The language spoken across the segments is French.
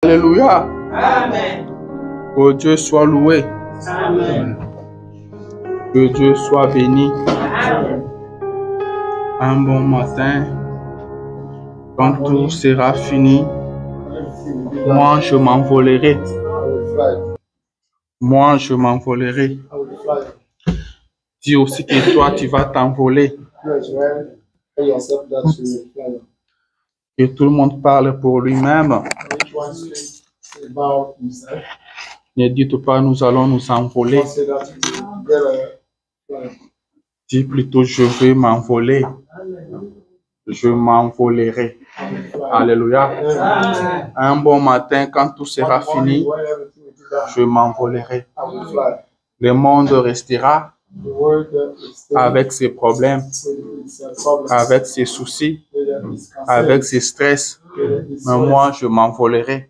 Alléluia. Amen. Que Dieu soit loué. Amen. Que Dieu soit béni. Amen. Un bon matin, quand tout sera fini, moi je m'envolerai. Moi je m'envolerai. Dis aussi que toi tu vas t'envoler. Que tout le monde parle pour lui-même. Ne dites pas nous allons nous envoler. Dis plutôt je vais m'envoler. Je m'envolerai. Alléluia. Un bon matin, quand tout sera fini, je m'envolerai. Le monde restera avec ses problèmes, avec ses soucis, avec ses stress. Mais moi, je m'envolerai.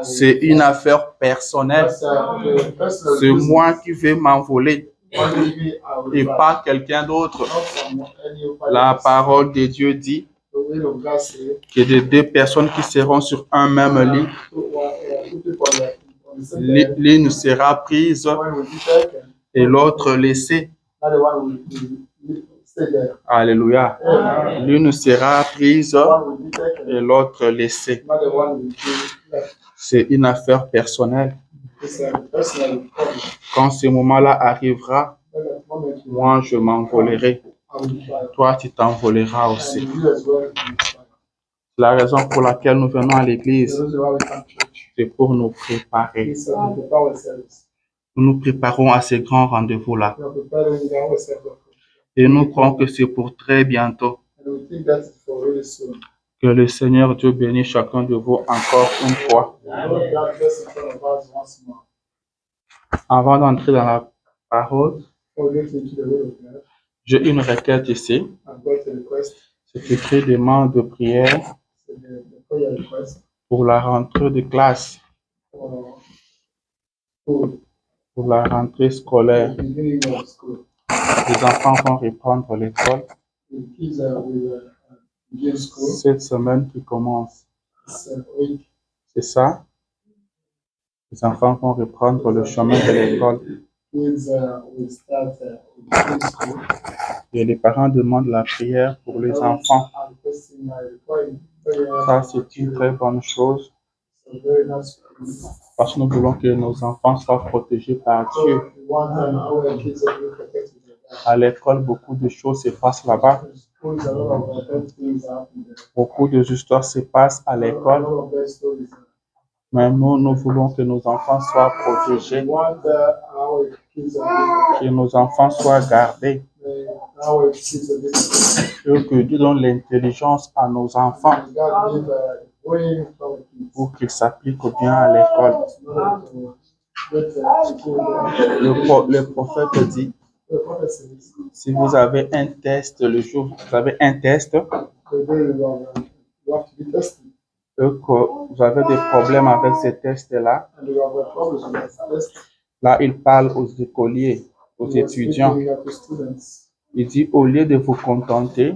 C'est une affaire personnelle. C'est moi qui vais m'envoler et pas quelqu'un d'autre. La parole de Dieu dit que de deux personnes qui seront sur un même lit, l'une sera prise et l'autre laissée. Alléluia. L'une sera prise et l'autre laissée. C'est une affaire personnelle. Quand ce moment-là arrivera, moi je m'envolerai. Toi, tu t'envoleras aussi. La raison pour laquelle nous venons à l'église, c'est pour nous préparer. Nous nous préparons à ces grands rendez-vous-là. Et nous croyons que c'est pour très bientôt. Que le Seigneur Dieu bénisse chacun de vous encore une fois. Avant d'entrer dans la parole, j'ai une requête ici. C'est écrit demande de prière pour la rentrée de classe, pour la rentrée scolaire. Les enfants vont reprendre l'école. Cette semaine qui commence. C'est ça? Les enfants vont reprendre le chemin de l'école. Et les parents demandent la prière pour les enfants. Ça, c'est une très bonne chose. Parce que nous voulons que nos enfants soient protégés par Dieu. À l'école, beaucoup de choses se passent là-bas. Beaucoup d'histoires se passent à l'école. Mais nous voulons que nos enfants soient protégés. Que nos enfants soient gardés. Et que Dieu donne l'intelligence à nos enfants pour qu'ils s'appliquent bien à l'école. Le prophète dit, si vous avez un test le jour, vous avez un test, et que vous avez des problèmes avec ces tests-là, là, il parle aux écoliers, aux étudiants. Il dit, au lieu de vous contenter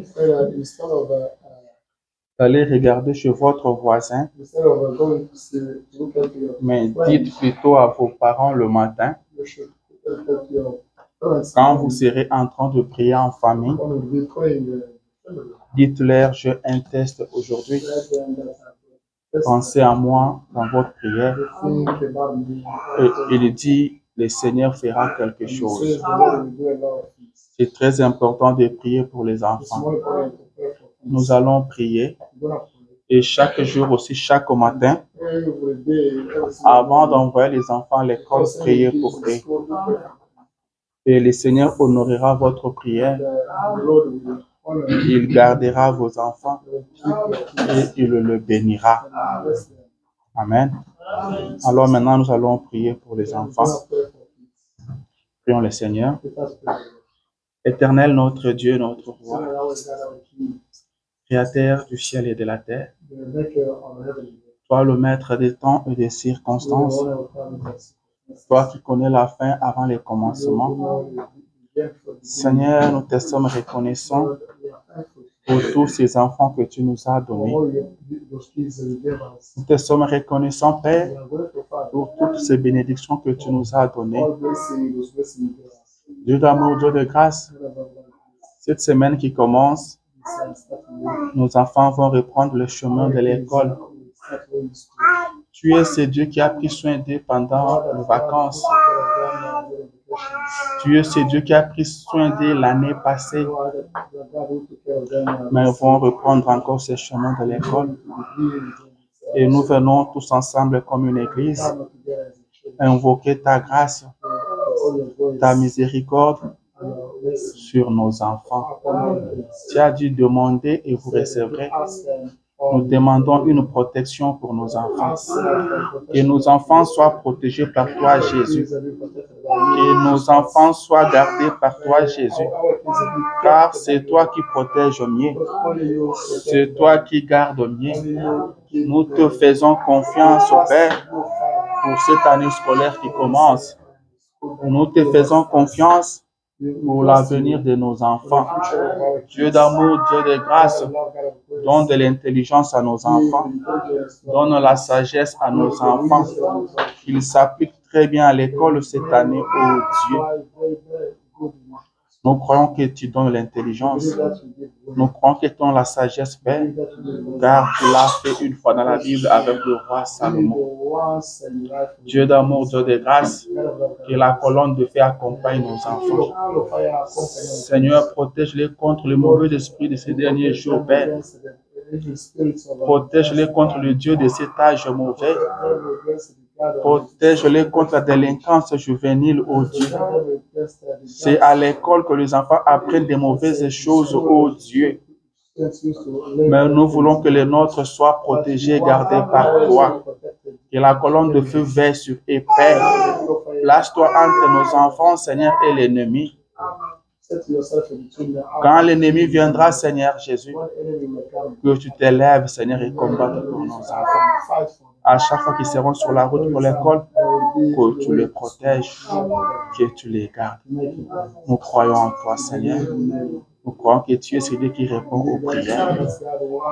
d'aller regarder chez votre voisin, mais dites plutôt à vos parents le matin, quand vous serez en train de prier en famille, dites-leur, j'ai un test aujourd'hui. Pensez à moi dans votre prière. Et il dit, le Seigneur fera quelque chose. C'est très important de prier pour les enfants. Nous allons prier. Et chaque jour aussi, chaque matin, avant d'envoyer les enfants à l'école, priez pour eux. Et le Seigneur honorera votre prière. Il gardera vos enfants et il le bénira. Amen. Alors maintenant, nous allons prier pour les enfants. Prions le Seigneur. Éternel, notre Dieu, notre roi, Créateur du ciel et de la terre, toi le maître des temps et des circonstances, toi qui connais la fin avant les commencements, Seigneur, nous te sommes reconnaissants pour tous ces enfants que tu nous as donnés. Nous te sommes reconnaissants, Père, pour toutes ces bénédictions que tu nous as données. Dieu d'amour, Dieu de grâce, cette semaine qui commence, nos enfants vont reprendre le chemin de l'école. Tu es ce Dieu qui a pris soin d'eux pendant les vacances. Tu es ce Dieu qui a pris soin d'eux l'année passée. Mais ils vont reprendre encore ce chemin de l'école. Et nous venons tous ensemble comme une église invoquer ta grâce, ta miséricorde sur nos enfants. Tu as dit demander et vous recevrez. Nous demandons une protection pour nos enfants. Que nos enfants soient protégés par toi, Jésus. Que nos enfants soient gardés par toi, Jésus. Car c'est toi qui protèges mieux. C'est toi qui gardes mieux. Nous te faisons confiance, Père, pour cette année scolaire qui commence. Nous te faisons confiance pour l'avenir de nos enfants. Dieu d'amour, Dieu de grâce, donne de l'intelligence à nos enfants, donne la sagesse à nos enfants, qu'ils s'appliquent très bien à l'école cette année, oh Dieu. Nous croyons que tu donnes l'intelligence. Nous croyons que tu donnes la sagesse, Père, car tu l'as fait une fois dans la Bible avec le roi Salomon. Dieu d'amour, Dieu de grâce, que la colonne de feu accompagne nos enfants. Seigneur, protège-les contre le mauvais esprit de ces derniers jours, Père. Protège-les contre le Dieu de cet âge mauvais. Protège-les contre la délinquance juvénile, oh Dieu. C'est à l'école que les enfants apprennent des mauvaises choses, oh Dieu. Mais nous voulons que les nôtres soient protégés et gardés par toi. Que la colonne de feu veille sur eux, Père. Place-toi entre nos enfants, Seigneur, et l'ennemi. Quand l'ennemi viendra, Seigneur Jésus, que tu t'élèves, Seigneur, et combattes pour nos enfants. À chaque fois qu'ils seront sur la route pour l'école, que tu les protèges, que tu les gardes. Nous croyons en toi, Seigneur. Nous croyons que tu es celui qui répond aux prières.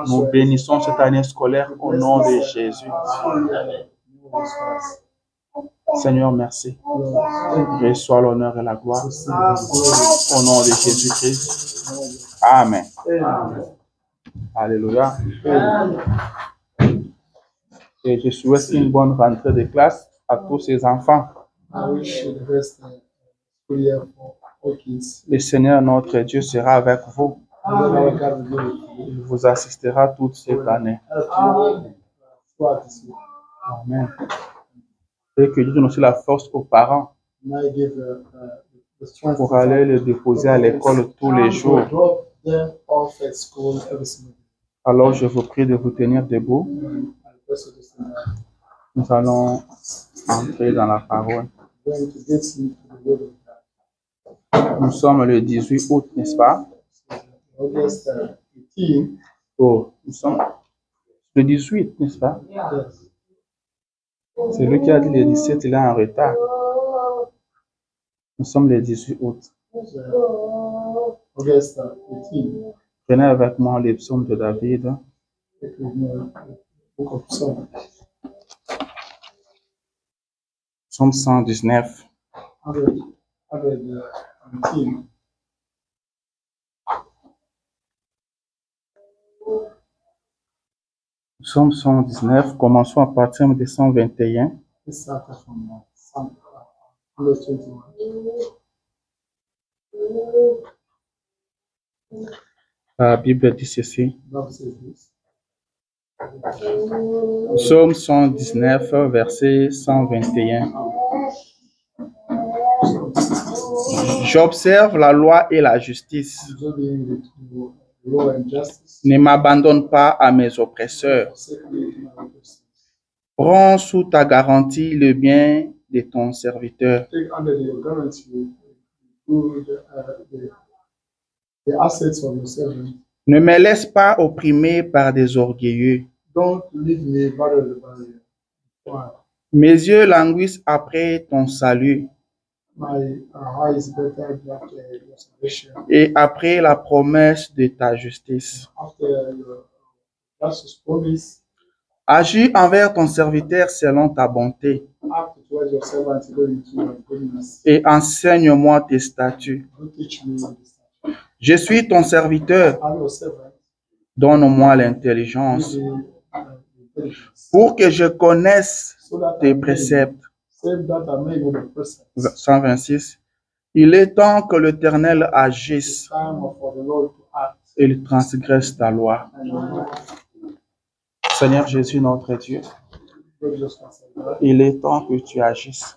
Nous bénissons cette année scolaire au nom de Jésus. Seigneur, merci. Reçois l'honneur et la gloire. Au nom de Jésus-Christ. Amen. Alléluia. Et je souhaite une bonne rentrée de classe à tous ces enfants. Le Seigneur, notre Dieu, sera avec vous. Il vous assistera toute cette année. Amen. Et que Dieu donne aussi la force aux parents pour aller les déposer à l'école tous les jours. Alors, je vous prie de vous tenir debout. Nous allons entrer dans la parole. Nous sommes le 18 août, n'est-ce pas? Oh, nous sommes le 18, n'est-ce pas? C'est lui qui a dit le 17, il est en retard. Nous sommes le 18 août. Prenez avec moi les psaumes de David. Psaume 119. Psaume 119, commençons à partir de 121. La Bible dit ceci. Psaume 119, verset 121. J'observe la loi et la justice. Ne m'abandonne pas à mes oppresseurs. Prends sous ta garantie le bien de ton serviteur. Ne me laisse pas opprimer par des orgueilleux. Mes yeux languissent après ton salut. Et après la promesse de ta justice. Agis envers ton serviteur selon ta bonté. Et enseigne-moi tes statuts. Je suis ton serviteur. Donne-moi l'intelligence pour que je connaisse tes préceptes. 126. Il est temps que l'Éternel agisse. Il transgresse ta loi. Seigneur Jésus, notre Dieu, il est temps que tu agisses.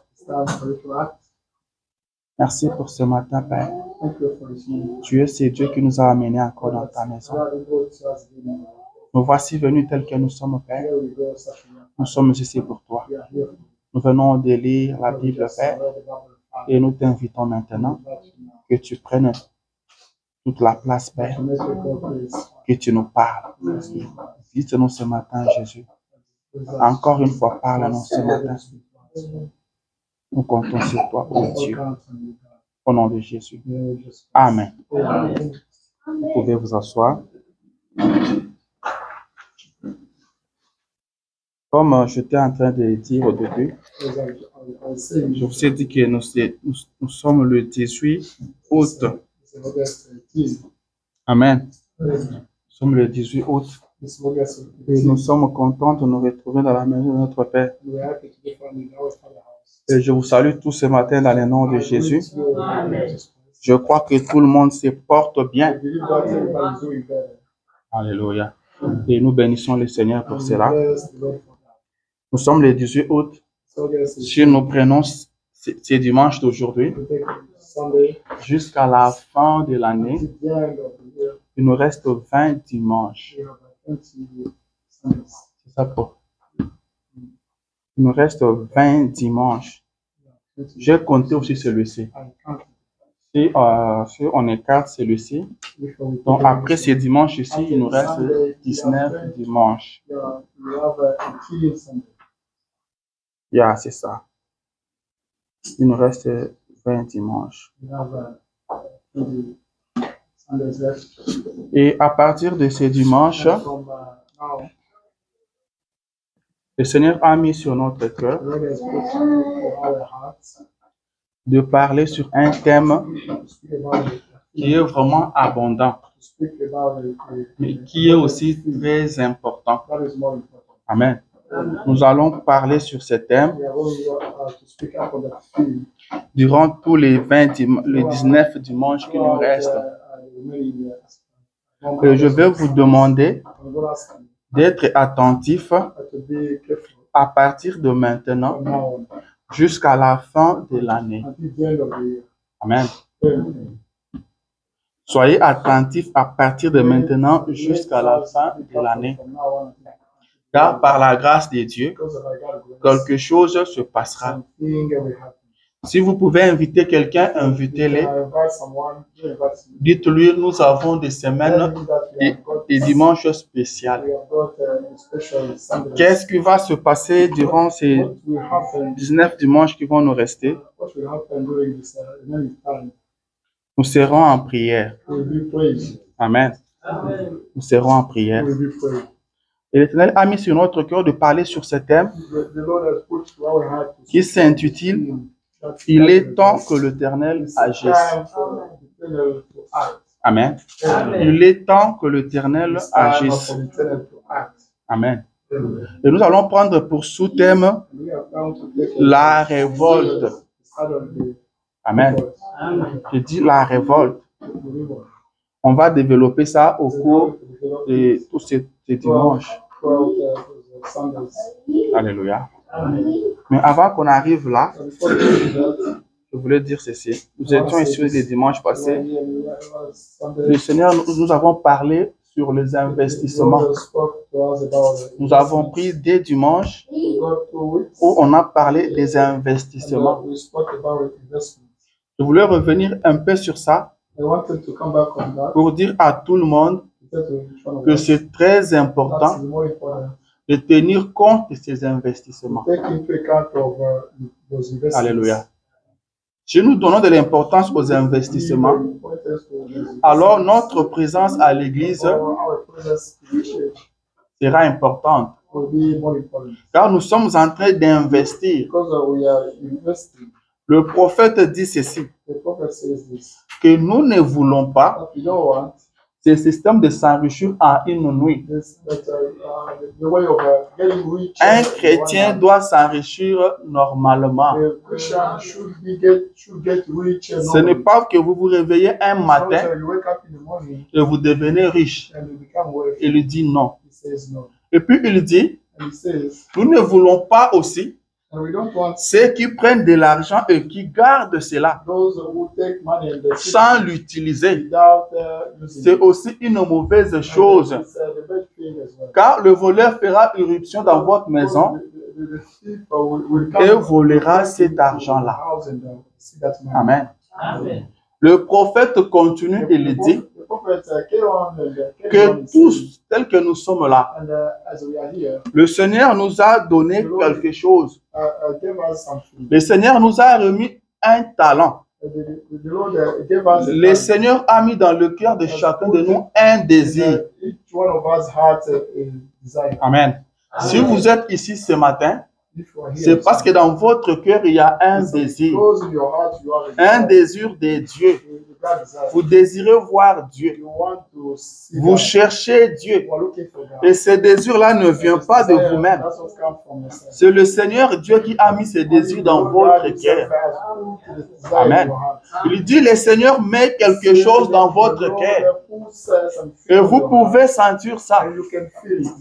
Merci pour ce matin, Père. Tu es ce Dieu qui nous a amenés encore dans ta maison. Nous voici venus tels que nous sommes, Père. Nous sommes ici pour toi. Nous venons de lire la Bible, Père, et nous t'invitons maintenant que tu prennes toute la place, Père, que tu nous parles. Dites-nous ce matin, Jésus. Encore une fois, parle-nous ce matin. Nous comptons sur toi, oh Dieu. Au nom de Jésus. Amen. Vous pouvez vous asseoir. Comme j'étais en train de dire au début, je vous ai dit que nous sommes le 18 août. Amen. Nous sommes le 18 août. Et nous sommes contents de nous retrouver dans la maison de notre Père. Et je vous salue tous ce matin dans le nom de Jésus. Je crois que tout le monde se porte bien. Alléluia. Et nous bénissons le Seigneur pour cela. Nous sommes le 18 août. Si nous prenons ces dimanches d'aujourd'hui jusqu'à la fin de l'année, il nous reste 20 dimanches. C'est ça pour. Il nous reste 20 dimanches. J'ai compté aussi celui-ci. Si on écarte celui-ci, donc après ces dimanches ici, il nous reste 19 dimanches. C'est ça. Il nous reste 20 dimanches. Et à partir de ces dimanches, le Seigneur a mis sur notre cœur de parler sur un thème qui est vraiment abondant, mais qui est aussi très important. Amen. Nous allons parler sur ce thème durant tous les 19 dimanches qui nous restent. Et je vais vous demander d'être attentif à partir de maintenant jusqu'à la fin de l'année. Amen. Soyez attentifs à partir de maintenant jusqu'à la fin de l'année. Car par la grâce de Dieu, quelque chose se passera. Si vous pouvez inviter quelqu'un, invitez-le. Dites-lui, nous avons des semaines et dimanches spéciaux. Qu'est-ce qui va se passer durant ces 19 dimanches qui vont nous rester? Nous serons en prière. Amen. Nous serons en prière. Et l'Éternel a mis sur notre cœur de parler sur ce thème qui s'intitule « Il est temps que l'Éternel agisse ». Amen. Il est temps que l'Éternel agisse. Amen. Et nous allons prendre pour sous-thème la révolte. Amen. Je dis la révolte. On va développer ça au cours de tous ces dimanches. Alléluia. Mais avant qu'on arrive là, je voulais dire ceci. Nous étions ici les dimanches passés. Le Seigneur, nous avons parlé sur les investissements. Nous avons pris des dimanches où on a parlé des investissements. Je voulais revenir un peu sur ça pour dire à tout le monde que c'est très important de tenir compte de ces investissements. Alléluia. Si nous donnons de l'importance aux investissements, alors notre présence à l'église sera importante. Car nous sommes en train d'investir. Le prophète dit ceci, que nous ne voulons pas ce système de s'enrichir en une nuit. Un chrétien doit s'enrichir normalement. Ce n'est pas que vous vous réveillez un matin et vous devenez riche. Il dit non. Et puis il dit, nous ne voulons pas aussi ceux qui prennent de l'argent et qui gardent cela sans l'utiliser. C'est aussi une mauvaise chose. Car le voleur fera irruption dans votre maison et volera cet argent-là. Amen. Le prophète continue et il dit que tous, tels que nous sommes là, le Seigneur nous a donné quelque chose. Le Seigneur nous a remis un talent. Le Seigneur a mis dans le cœur de chacun de nous un désir. Amen. Si vous êtes ici ce matin, c'est parce que dans votre cœur, il y a un désir de Dieu. Vous désirez voir Dieu. Vous cherchez Dieu. Et ce désir-là ne vient pas de vous-même. C'est le Seigneur Dieu qui a mis ce désir dans votre cœur. Amen. Il dit, le Seigneur met quelque chose dans votre cœur. Et vous pouvez sentir ça.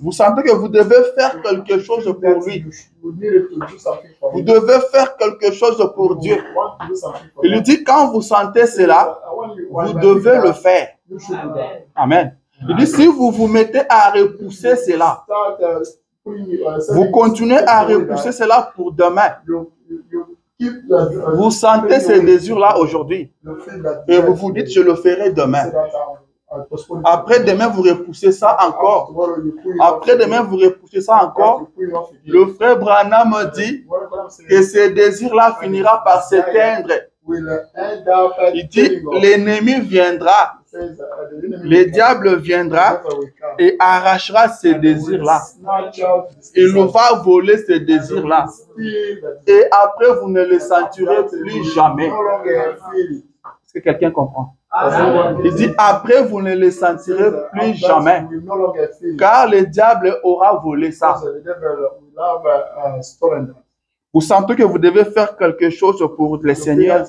Vous sentez que vous devez faire quelque chose pour lui. Vous devez faire quelque chose pour Dieu. Il lui dit, quand vous sentez cela, vous devez le faire. Amen. Il dit, si vous vous mettez à repousser cela, vous continuez à repousser cela pour demain. Vous sentez ce désir-là aujourd'hui. Et vous vous dites, je le ferai demain. Après demain, vous repoussez ça encore. Après demain, vous repoussez ça encore. Le frère Branham dit que ce désir-là finira par s'éteindre. Il dit, l'ennemi viendra, le diable viendra et arrachera ces désirs-là. Il nous va voler ces désirs-là. Et après, vous ne les sentirez plus jamais. Est-ce que quelqu'un comprend? Il dit, après, vous ne les sentirez plus jamais. Car le diable aura volé ça. Vous sentez que vous devez faire quelque chose pour le Seigneur.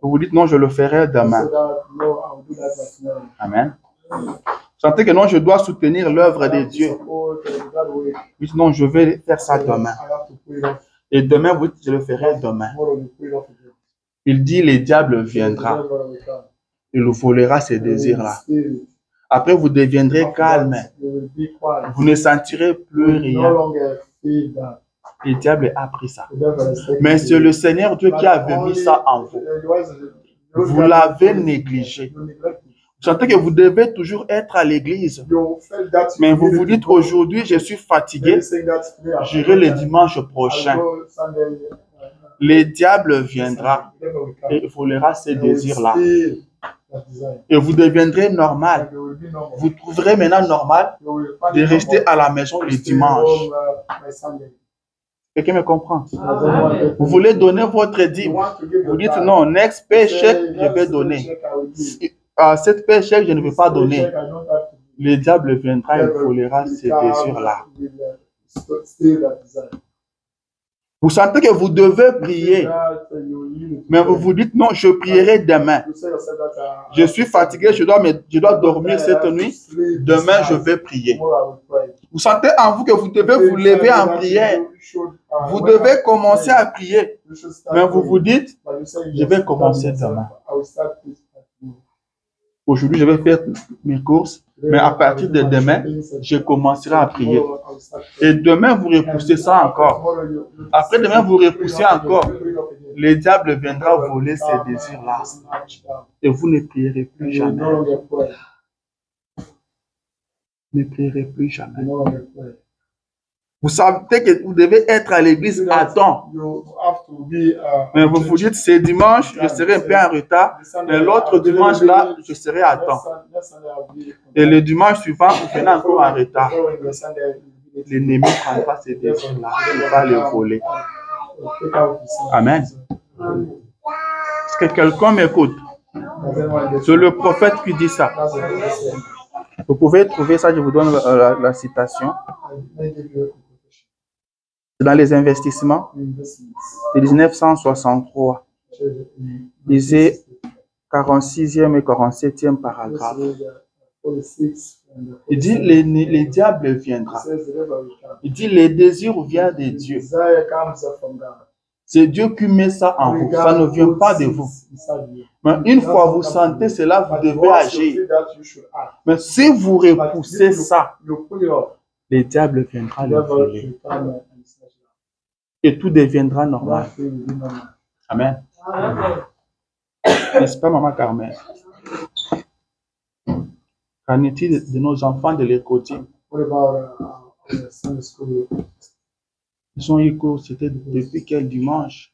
Vous vous dites, non, je le ferai demain. Amen. Vous sentez que non, je dois soutenir l'œuvre de Dieu. Vous dites, non, je vais faire ça demain. Et demain, vous dites, je le ferai demain. Il dit, le diable viendra. Il vous volera ces désirs-là. Après, vous deviendrez calme. Vous ne sentirez plus rien. Le diable a pris ça. Mais c'est le Seigneur Dieu qui avait mis ça en vous. Vous l'avez négligé. Vous sentez que vous devez toujours être à l'église. Mais vous vous dites, aujourd'hui, je suis fatigué. J'irai le dimanche prochain. Le diable viendra et volera ces désirs-là. Et vous deviendrez normal. Vous trouverez maintenant normal de rester à la maison le dimanche. Quelqu'un me comprend? Vous voulez donner votre dîme. Vous dites non, next paycheck, je vais donner. Cette paycheck, je ne vais pas donner. Le diable viendra et volera ces désirs-là. Vous sentez que vous devez prier, mais vous vous dites non, je prierai demain. Je suis fatigué, je dois dormir cette nuit. Demain, je vais prier. Vous sentez en vous que vous devez vous lever en prière. Vous devez commencer à prier, mais vous vous dites, je vais commencer demain. Aujourd'hui, je vais faire mes courses, mais à partir de demain, je commencerai à prier. Et demain, vous repoussez ça encore. Après demain, vous repoussez encore. Le diable viendra voler ces désirs-là. Et vous ne prierez plus jamais. Ne prierez plus jamais. Vous savez que vous devez être à l'église à temps. Mais vous vous dites, c'est dimanche, je serai un peu en retard. Mais l'autre dimanche, là, je serai à temps. Et le dimanche suivant, vous venez encore en retard. L'ennemi prendra ces décisions-là. Il va les voler. Amen. Est-ce que quelqu'un m'écoute? C'est le prophète qui dit ça. Vous pouvez trouver ça, je vous donne la citation. Dans les investissements de 1963. Lisez 46e et 47e paragraphe. Il dit, les diables viendra. Il dit, les désirs viennent de Dieu. C'est Dieu qui met ça en vous. Ça ne vient pas de vous. Mais une fois vous sentez cela, vous devez agir. Mais si vous repoussez ça, les diables viendront le voler. Et tout deviendra normal. Amen. N'est-ce pas, Maman Carmen? Qu'en est-il de nos enfants de l'école? Ils ont eu cours, c'était depuis quel dimanche?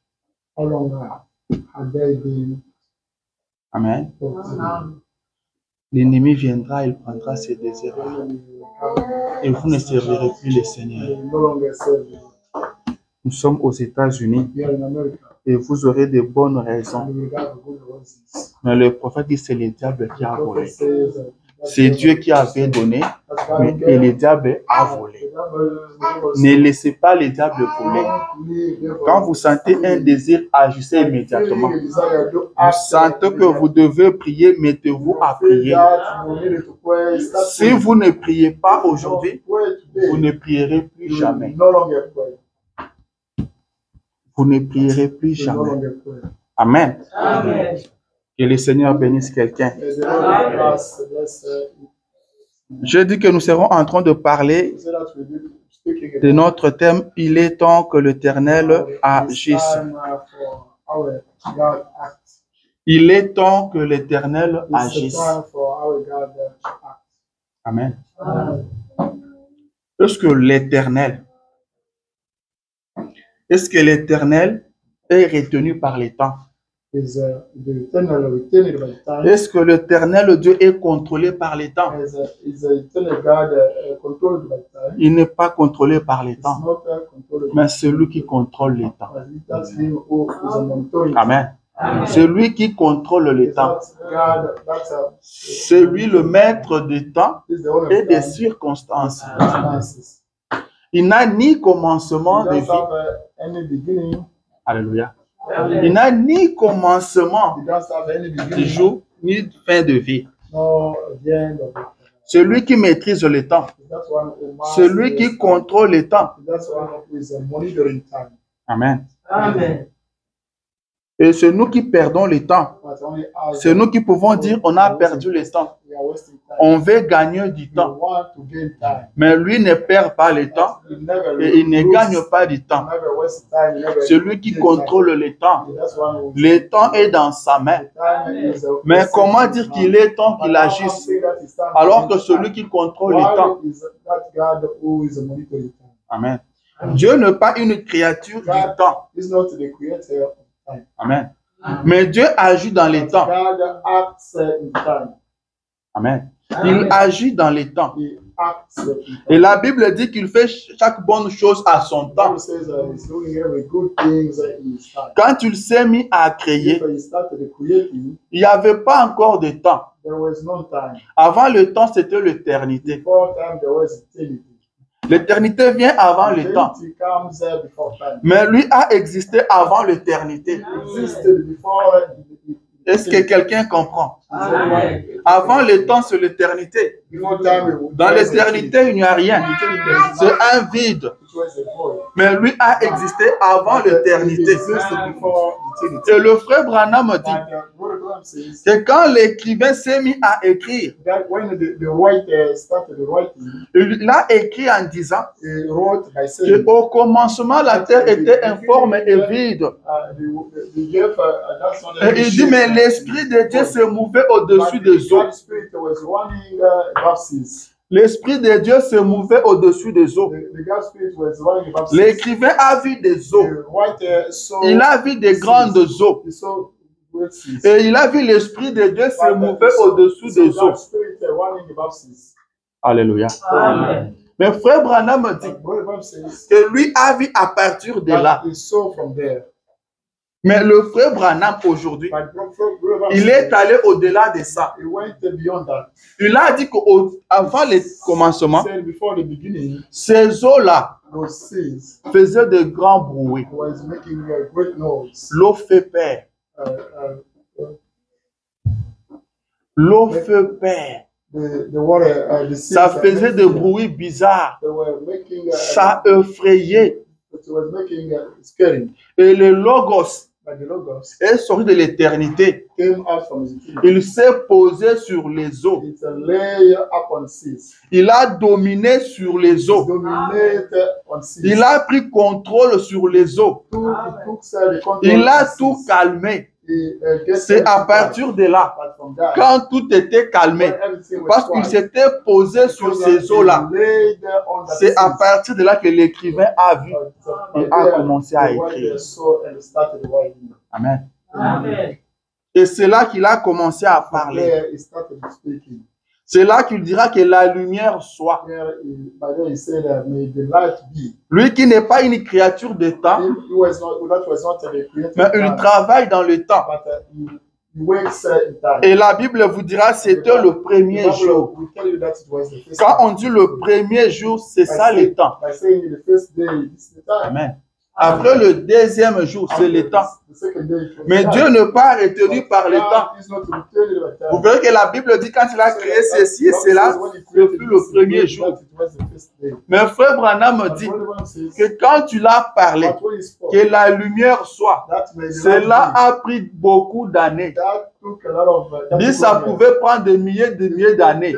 Amen. L'ennemi viendra, il prendra ses désirs. Et vous ne servirez plus le Seigneur. Nous sommes aux États-Unis et vous aurez de bonnes raisons. Mais le prophète dit c'est le diable qui a volé. C'est Dieu qui avait donné, et le diable a volé. Ne laissez pas le diable voler. Quand vous sentez un désir, agissez immédiatement. Vous sentez que vous devez prier, mettez-vous à prier. Si vous ne priez pas aujourd'hui, vous ne prierez plus jamais. Vous ne prierez plus jamais. Amen. Amen. Que le Seigneur bénisse quelqu'un. Je dis que nous serons en train de parler de notre thème. Il est temps que l'Éternel agisse. Il est temps que l'Éternel agisse. Amen. Est-ce que l'Éternel est retenu par les temps? Est-ce que l'Éternel Dieu est contrôlé par les temps? Il n'est pas contrôlé par les temps, mais c'est lui qui contrôle les temps. Amen. C'est lui qui contrôle les temps. C'est lui le maître des temps et des circonstances. Il n'a ni commencement de vie. Alléluia. Il n'a ni commencement de jour, ni fin de vie. C'est lui qui maîtrise le temps. C'est lui qui contrôle le temps. Amen. Amen. Et c'est nous qui perdons le temps. C'est nous qui pouvons dire on a perdu le temps. On veut gagner du temps. Mais lui ne perd pas le temps et il ne gagne pas du temps. C'est lui qui contrôle le temps. Le temps est dans sa main. Mais comment dire qu'il est temps qu'il agisse alors que celui qui contrôle le temps? Amen. Dieu n'est pas une créature du temps. Amen. Mais Dieu agit dans les temps. Amen. Il agit dans les temps. Et la Bible dit qu'il fait chaque bonne chose à son temps. Quand il s'est mis à créer, il n'y avait pas encore de temps. Avant le temps, c'était l'éternité. L'éternité vient avant le temps. Mais lui a existé avant l'éternité. Est-ce que quelqu'un comprend? Avant le temps, c'est l'éternité. Dans l'éternité, il n'y a rien. C'est un vide. Mais lui a existé avant l'éternité. Et le frère Branham dit que quand l'écrivain s'est mis à écrire, il a écrit en disant qu'au commencement, la terre était informe et vide. Et il dit, mais l'Esprit de Dieu se mouvait au-dessus des eaux. L'Esprit de Dieu se mouvait au-dessus des eaux. The God's Spirit was running above seas. L'écrivain a vu des eaux. The writer saw Il a vu des grandes eaux. he saw great seas. Et il a vu l'Esprit de Dieu se But mouvait he saw- au-dessus he saw des eaux. God's Spirit running above seas. Alléluia. Amen. Mais frère Branham dit But Brother Branham says que lui a vu à partir de là. that he saw from there. Mais le frère Branham aujourd'hui, But Brother Branham il est allé au-delà de ça. he went beyond that. Il a dit qu'avant le He commencement, said before the beginning, ces eaux-là those seas faisaient de grands bruits. was making a great noise. L'eau fait peur. L'eau fait peur. The water, the seas, Ça faisait des bruits bizarres. They were making Ça effrayait. it was making scary. Et le Logos But the Logos est sorti de l'éternité. came out from his kingdom. Il s'est posé sur les eaux. It's a layer upon seas. Il a dominé sur les eaux. Dominate on seas. Il a pris contrôle sur les eaux. He took the control Il a of tout seas. calmé. He, gets C'est à everything partir de là, back from that. quand tout était calmé, When everything was parce qu'il quiet, s'était posé sur because ces eaux-là. he laid on that C'est à seas. partir de là que l'écrivain a vu. But Il a there, commencé à the writer écrire. saw and started writing. Amen. Amen. Et c'est là qu'il a commencé à parler. There he started speaking. C'est là qu'il dira que la lumière soit. By then he said, may the light be. Lui qui n'est pas une créature de temps, He was not, that was not a created mais il time, travaille dans le temps. but he wakes in time. Et la Bible vous dira c'était le premier The jour. Bible will tell you that it was the first Quand time. on dit le premier jour, c'est ça le temps. By saying the first day, it's the time. Amen. Après le deuxième jour, c'est le temps. The second day, it was Mais the Dieu time. n'est pas retenu par le temps. God is not retaining by time. Vous verrez que la Bible dit quand il a créé ceci et cela, ce fut le premier jour. Mais frère Branham dit que quand tu l'as parlé, que la lumière soit, cela a pris beaucoup d'années. Dit ça pouvait prendre des milliers d'années.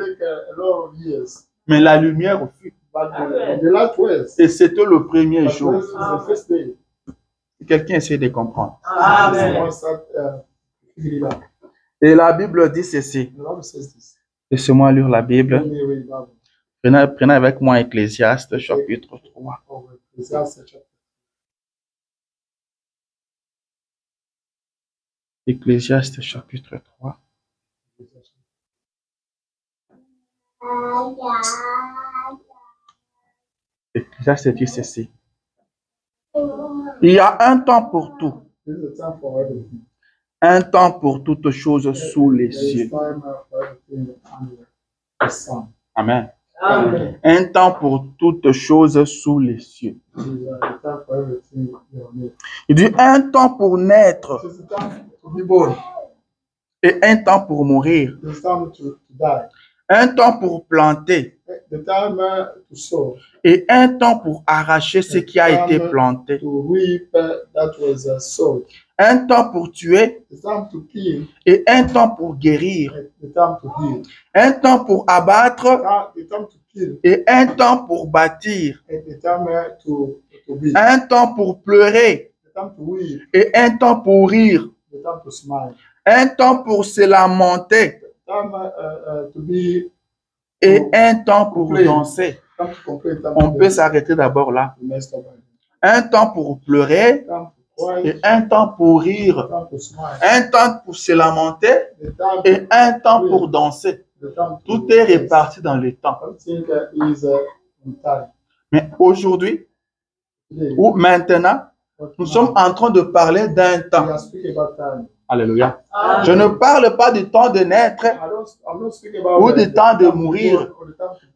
Mais la lumière fut. Et c'était le premier jour. Quelqu'un essaie de comprendre. Amen. Et la Bible dit ceci. Laissez-moi lire la Bible. Prenez avec moi Ecclésiaste chapitre 3. Ecclésiaste chapitre 3. Ecclésiaste dit ceci. Il y a un temps pour tout. Un temps pour toutes choses sous les cieux. Amen. Amen. Un temps pour toutes choses sous les cieux. Il dit un temps pour naître et un temps pour mourir. Un temps pour planter et un temps pour arracher ce qui a été planté. Un temps pour tuer et un temps pour guérir. Un temps pour abattre et un temps pour bâtir. Un temps pour pleurer et un temps pour rire. Un temps pour se lamenter et un temps pour danser. On peut s'arrêter d'abord là. Un temps pour pleurer et un temps pour rire. Un temps pour se lamenter et un temps pour danser. Tout est réparti dans le temps. Mais aujourd'hui, ou maintenant, nous sommes en train de parler d'un temps. Alléluia. Je ne parle pas du temps de naître ou du temps de mourir.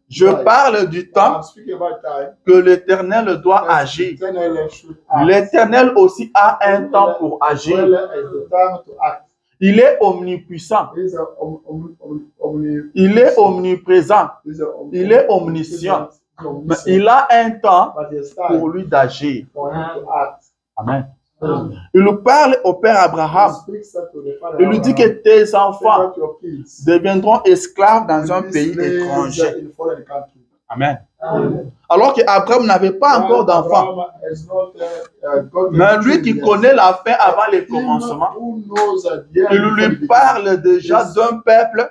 Je parle du temps que l'Éternel doit agir. L'Éternel aussi a un temps pour agir. Il est omnipuissant. Il est omniprésent. Il est omniscient. Mais il a un temps pour lui d'agir. Amen. Il nous parle au Père Abraham. Il lui dit que tes enfants deviendront esclaves dans un pays étranger. Amen. Alors qu'Abraham n'avait pas encore d'enfants. Mais lui qui connaît la fin avant le commencement, il lui parle déjà d'un peuple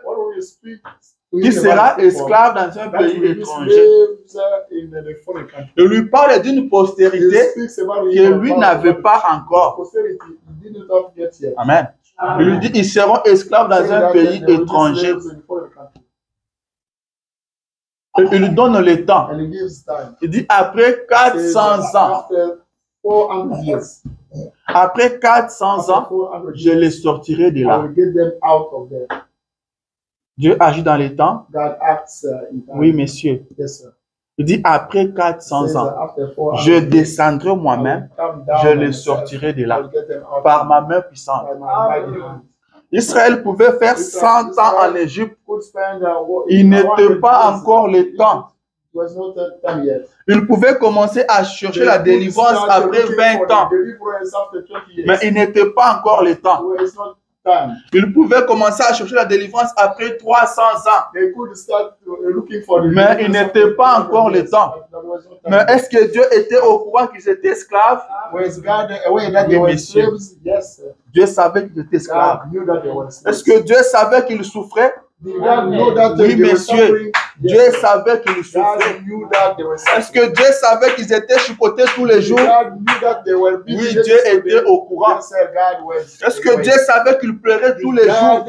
qui sera esclave dans un pays étranger. Il lui parle d'une postérité que lui n'avait pas encore. Amen. Il lui dit, ils seront esclaves dans un pays étranger. Il lui donne le temps. Il dit, après 400 ans, après 400 ans, je les sortirai de là. Dieu agit dans les temps. Oui, messieurs. Il dit, après 400 ans, je descendrai moi-même, je les sortirai de là, par ma main puissante. Israël pouvait faire 100 ans en Égypte. Il n'était pas encore le temps. Il pouvait commencer à chercher la délivrance après 20 ans. Mais il n'était pas encore le temps. Il pouvait commencer à chercher la délivrance après 300 ans. Mais il n'était pas encore le temps. Mais est-ce que Dieu était au courant qu'ils étaient esclaves? Oui, messieurs. Dieu savait qu'ils étaient esclaves. Est-ce que Dieu savait qu'ils souffraient? Oui, messieurs. Dieu savait qu'ils souffraient. Est-ce que Dieu savait qu'ils étaient chipotés tous les jours? Oui, Dieu était au courant. Est-ce que Dieu savait qu'ils pleuraient tous les jours?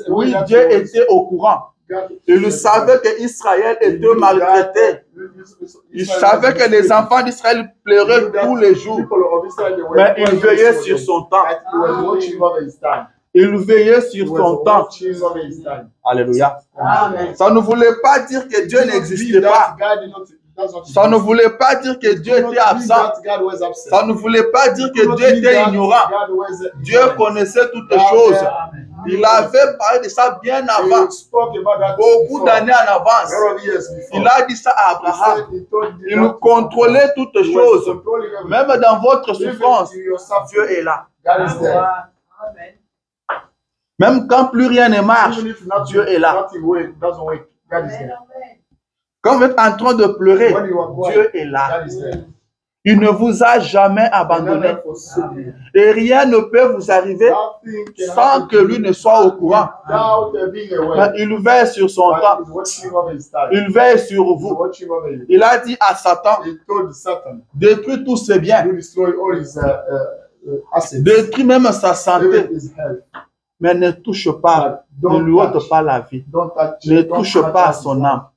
Oui, Dieu était au courant. Il savait qu'Israël était maltraité. Il savait que les enfants d'Israël pleuraient tous les jours. Mais il veillait sur son temps. Il veillait sur son temps. Alléluia. Amen. Ça ne voulait pas dire que Dieu n'existait pas. Ça ne voulait pas dire que Dieu était absent. Ça ne voulait pas dire que Dieu était ignorant. Dieu connaissait toutes les choses. Il avait parlé de ça bien avant. Beaucoup d'années en avance. Il a dit ça à Abraham. Il contrôlait toutes les choses. Même dans votre souffrance, Dieu est là. Même quand plus rien ne marche, Dieu est là. Quand vous êtes en train de pleurer, Dieu est là. Il ne vous a jamais abandonné. Et rien ne peut vous arriver sans que lui ne soit au courant. Mais il veille sur son temps. Il veille sur vous. Il a dit à Satan, détruis tous ses biens. Détruis même sa santé. Mais ne touche pas, ne lui ôte pas la vie. Ne touche pas à son âme.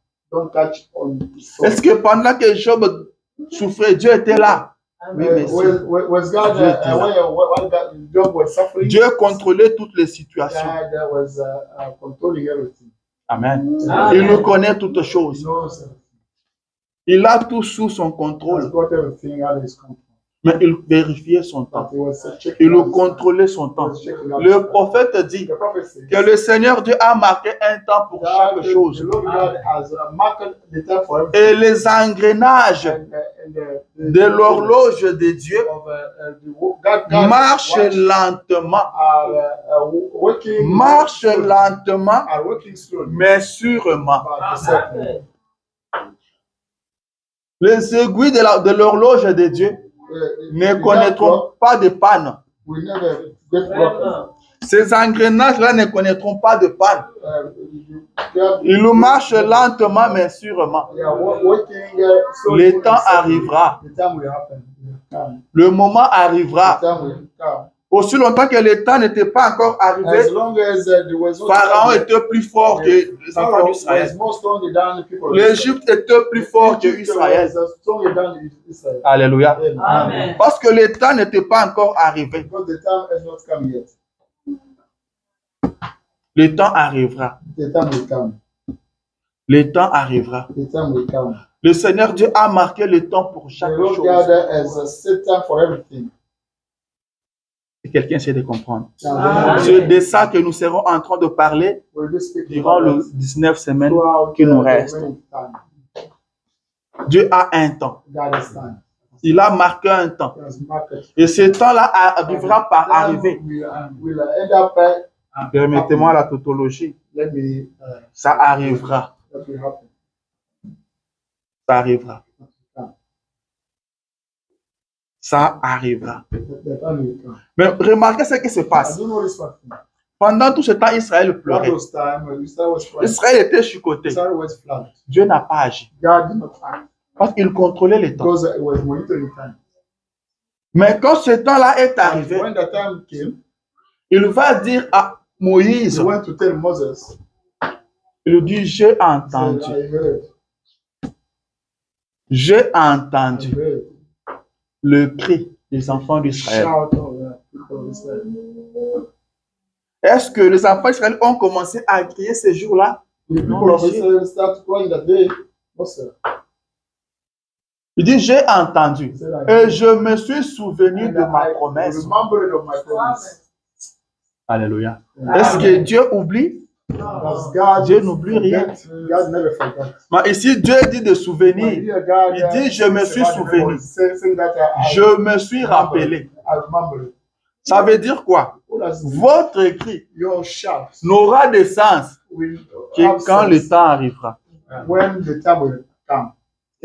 Est-ce que pendant que Job souffrait, Dieu était là? Oui, mais Dieu contrôlait toutes les situations. Amen. Il nous connaît toutes choses. Il a tout sous son contrôle. Mais il vérifiait son temps. Il contrôlait son temps. Le prophète dit que le Seigneur Dieu a marqué un temps pour chaque chose. Et les engrenages de l'horloge de Dieu marchent lentement. Marchent lentement, mais sûrement. Les aiguilles de l'horloge de Dieu ne connaîtront pas de panne. Ces engrenages-là ne connaîtront pas de panne. Ils marchent lentement, mais sûrement. Le temps arrivera. Le moment arrivera. Aussi longtemps que le temps n'était pas encore arrivé, Pharaon était plus fort que les enfants d'Israël. L'Égypte était plus fort que Israël. Alléluia. Amen. Parce que le temps n'était pas encore arrivé. Le temps arrivera. Le temps arrivera. Le Seigneur Dieu a marqué le temps pour chaque chose. Et quelqu'un essaie de comprendre. C'est de ça que nous serons en train de parler durant les 19 semaines qui nous restent. Dieu a un temps. Il a marqué un temps. Et ce temps-là arrivera par arriver. Permettez-moi la tautologie. Ça arrivera. Ça arrivera. Ça arrivera. Mais remarquez ce qui se passe. Pendant tout ce temps, Israël All pleurait. those time, Israel was crying. Israël était chicoté. Israel was flooded. Dieu n'a pas agi. God did not act Parce qu'il contrôlait les temps. because it was monitoring time. Mais quand ce temps-là est And arrivé, when the time came, il va dire à he Moïse, went to tell Moses, il lui dit, j'ai said, entendu, j'ai I entendu heard le cri des enfants d'Israël. shout of the people of Israel. Est-ce que les enfants d'Israël ont commencé à crier ces jours-là? The people of Israel start crying that day. No, sir. Il dit, j'ai entendu He said, I et je me suis souvenu and de ma I promesse. remembered of my promise. Alléluia. Est-ce que Dieu oublie? Because God Dieu n'oublie rien. God never forgot. Mais ici, Dieu dit de souvenir. Il dit, je me suis souvenu. Je me suis rappelé. I remember. Ça veut dire quoi? Votre cri Your shouts n'aura de sens will que quand le temps arrivera. when the time will come.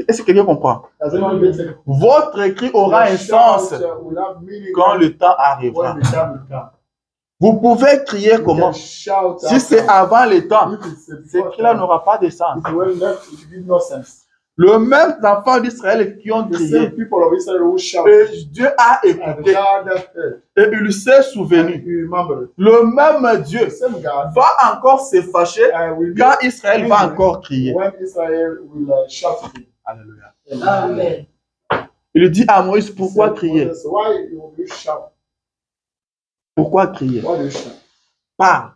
Est-ce que quelqu'un comprend? Does anyone get it? Votre cri aura un Your sens shout, will have meaning quand le temps arrivera. when the time will come. Vous pouvez crier You comment? can shout Si c'est after. avant le temps, If it's a ce before cri-là time, n'aura pas de sens. it will not, it will give no sense. Le même enfant d'Israël qui ont The crié, same people of Israel who shout et Dieu a and écouté God has heard. et il s'est And souvenu. you remember. Le même Dieu The same God va encore se fâcher will be quand Israël va encore crier. when Israel will shout again. Alléluia. Amen. Il dit à Moïse, pourquoi Said crier? Moses, why you shout? Pourquoi crier? Why do you shout? Parle.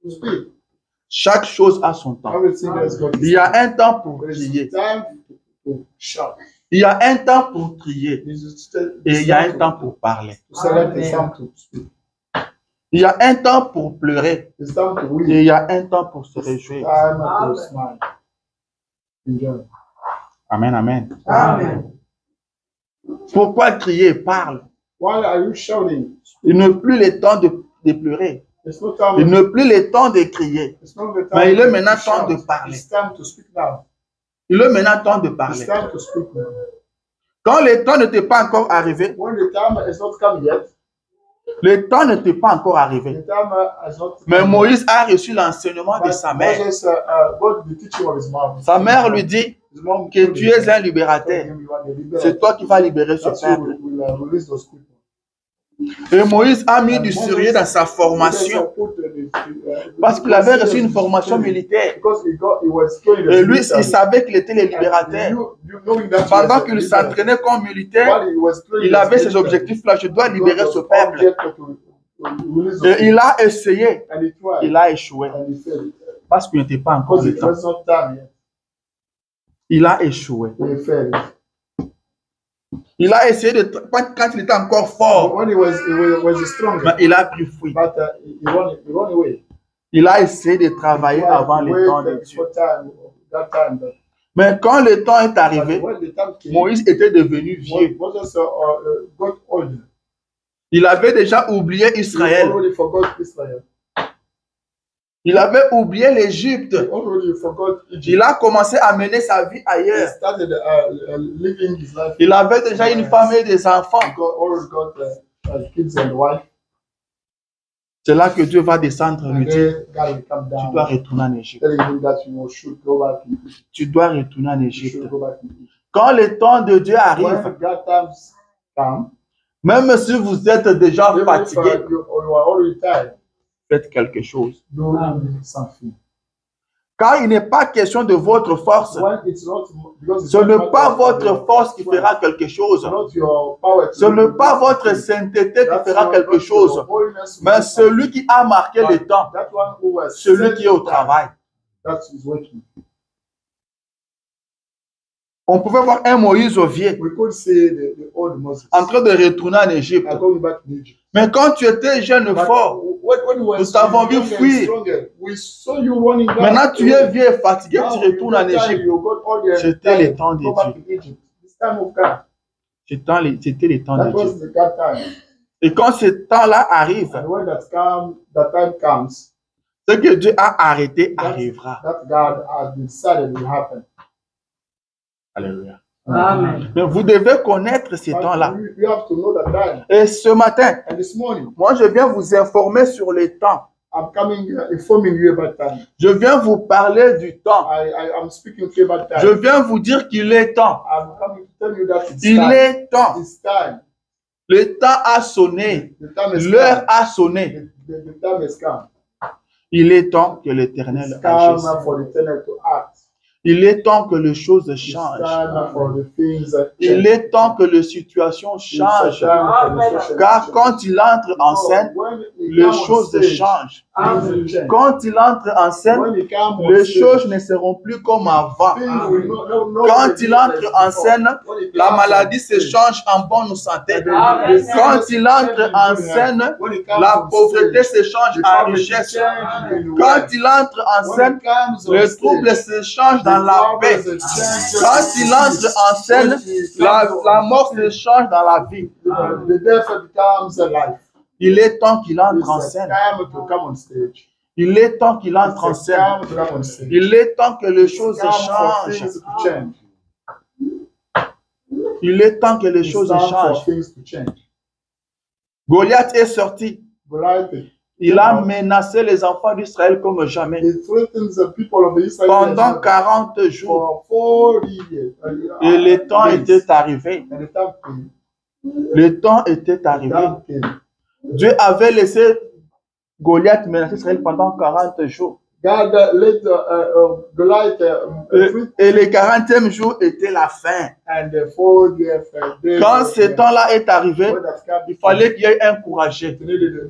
Speak. Chaque chose a son temps. Everything has got Il y a un temps pour There crier. is time to shout. Il y a un temps pour crier. There is Et il y a un temps pour parler. to select the time to speak. Il y a un temps pour pleurer. It's time to Et weep. il y a un temps pour se réjouir. Time to Amen. smile. Enjoy. Amen, amen. Amen. Pourquoi crier? Parle. Why are you shouting? Il n'a plus le temps de pleurer. It's not time. Il n'a plus le temps de crier. It's not the time. Mais il est to maintenant shout. temps de parler. It's time to speak now. Il est maintenant temps de It's parler. time to speak now. Quand le temps n'était pas encore arrivé, When the time has not come yet, le temps n'était pas encore arrivé. the time has not come Mais yet. Moïse a reçu l'enseignement de But sa mère. Moses got the teaching of his mom. Sa mère lui dit His mom que told tu him, es un told libérateur. him, you are the liberator. C'est toi qui vas libérer ce That's who peuple. will release those people. Et Moïse a mis du sérieux dans sa formation parce qu'il avait reçu une formation militaire. Et lui, il savait qu'il était le libérateur. Pendant qu'il s'entraînait comme militaire, il avait ses objectifs-là. Je dois libérer ce peuple. Et il a essayé. Il a échoué parce qu'il n'était pas encore le temps. Il a échoué. Il a essayé de quand il était encore fort, When he was strong, mais il a pris fuite. but he run away. Il a essayé de travailler avant le temps de Dieu. Mais quand le temps est arrivé, When the time came, Moïse était devenu vieux. Moses got old. Il avait déjà oublié He Israël. already forgot Israel. Il avait oublié l'Égypte. He already forgot Egypt. Il a commencé à mener sa vie He ailleurs. started living his life. Il avait déjà une femme et des enfants. He already got kids and wife. C'est là que Dieu va descendre et And lui dire, then God will come tu dois down, retourner en Égypte. telling him that you should go back. Tu dois retourner en You Égypte. should go back. Quand le temps de Dieu When arrive, God times come, même si vous êtes déjà even if fatigué, you are already tired, faites quelque chose. do something. Car il n'est pas question de votre force. When it's not, because it's Ce not n'est matter pas of votre your force qui strength. fera quelque chose. It's not your power to Ce do n'est pas this. votre sainteté qui That's fera not quelque your chose. holiness who Mais will celui qui a marqué le temps, that one who was celui set qui est au time, travail. that is working. On pouvait voir un Moïse au vieux We could say the old Moses en train de retourner en Égypte. going back to Egypt. Mais quand tu étais jeune But fort, when you were nous t'avons vu younger and fuir. stronger, we saw you running back. Maintenant tu es vieux et fatigué, Now tu you retournes en got tired, Égypte. you got older and C'était tired, le temps de go back Dieu. to Egypt. It's time of God. C'était le temps That de Dieu. was the God time. Et quand ce temps-là arrive, And when that time comes, ce que Dieu a arrêté arrivera. that God has decided will happen. Alléluia. Amen. Mais vous devez connaître ces But temps-là. you have to know that time. Et ce matin, And this morning, moi je viens vous informer sur les temps. I'm coming informing you about time. Je viens vous parler du temps. I'm speaking to you about time. Je viens vous dire qu'il est temps. I'm coming to tell you that it's Il time. est temps. It's time. Le temps a sonné. The time is L'heure come. a sonné. The time has come. Il est temps que l'Éternel It's time agisse. for the Eternal to act. Il est temps que les choses It's changent. time for the things that Il est temps que les situations It's changent. time for the social Car change. quand il entre en scène, When he les comes on choses stage, changent. things will change. Quand il entre en scène, When he comes on les stage, choses ne seront plus comme avant. things will no Quand longer il be entre as en before. scène, When he la comes on maladie se stage, change en bonne santé. Amen. Quand il entre en scène, when he comes la on pauvreté stage, se change the en poverty richesse. change in Quand wealth. il entre en When scène, he comes on le stage, trouble se change the dans la paix. problems change Quand il entre en scène, la mort se change dans la vie. The death becomes a life. Il est temps qu'il entre en It's scène. time to come on stage. Il est temps qu'il entre en It's scène. time to come on stage. Il est temps que les It's choses time for changent. things to change. Il est temps que les It's choses time for changent. things to change. Goliath est sorti. Goliath, Il a menacé les enfants d'Israël comme jamais. he threatens the people of Israel Pendant 40 jours. for 40 years. Et le temps était arrivé. And the time came. Le temps était The arrivé. time came. Dieu avait laissé Goliath menacer Israël pendant 40 jours. God let Goliath Et le 40e jour était la fin. and the 40th day. Quand ce temps-là est arrivé, when that come, il fallait qu'il y ait un courageux. it needed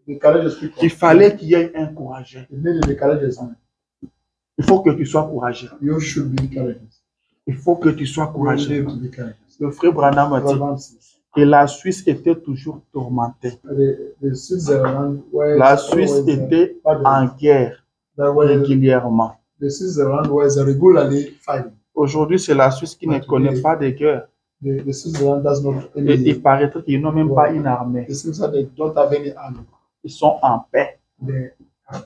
the courageous people. Il fallait qu'il y ait un courageux. It needed the courageous man. Il faut que tu sois courageux. You should be courageous. Il faut que tu sois You courageux. need to be courageous. Le frère Branham a dit que la Suisse était toujours tourmentée. The Switzerland was La Suisse always, était battled. en guerre That was régulièrement. the Switzerland was regularly fighting. Aujourd'hui, c'est la Suisse qui ne connaît pas de guerre. The Switzerland does not Et any. il paraîtrait qu'ils n'ont même pas une armée. The Switzerland they don't have any army. Ils sont en paix. The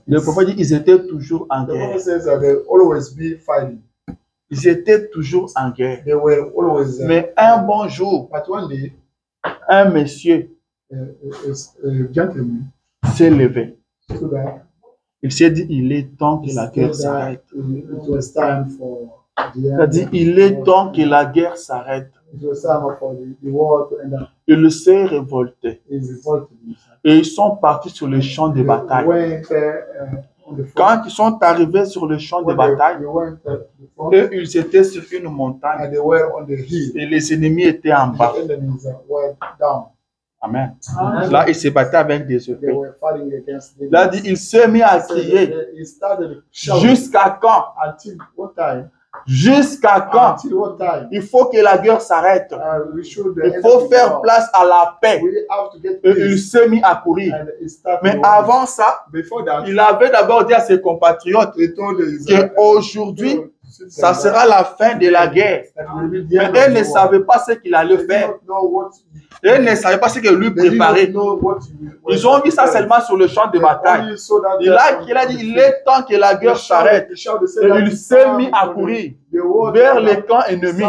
Le prophète dit qu'ils étaient toujours en prophet guerre. says that they always be fighting. Ils étaient toujours en guerre. They were always. Mais un bon jour, But one day, un monsieur a gentleman s'est levé. stood up. Il s'est dit, il est temps que la Said guerre that s'arrête. it was time for the Il a dit, il est temps que la guerre s'arrête. It was time for the war to end up. Il s'est révolté. He revolted himself. Et ils sont partis sur le champ de They bataille. went on the front. Quand ils sont arrivés sur le champ de When they bataille, went to the front, eux, ils étaient sur une montagne and they were on the hill. et les ennemis étaient en bas. The enemies were down. Amen. Là, ils se battaient avec des They épées. were fighting against the Là, dit, il s'est mis à crier. He started shouting. Jusqu'à quand? Until what time? Jusqu'à quand? Until what time? Il faut que la guerre s'arrête. We should. Il faut faire place à la paix. We have to get Et il peace. s'est mis à courir. And he started Mais running. avant ça, Before that, il avait d'abord dit à ses compatriotes he told his qu'aujourd'hui, ça sera la fin de la guerre. Mais eux ne savaient pas ce qu'il allait faire. Eux ne savaient pas ce que lui préparait. Ils ont vu ça seulement sur le champ de bataille. Il a dit, il est temps que la guerre s'arrête. Et il s'est mis à courir vers les camps ennemis.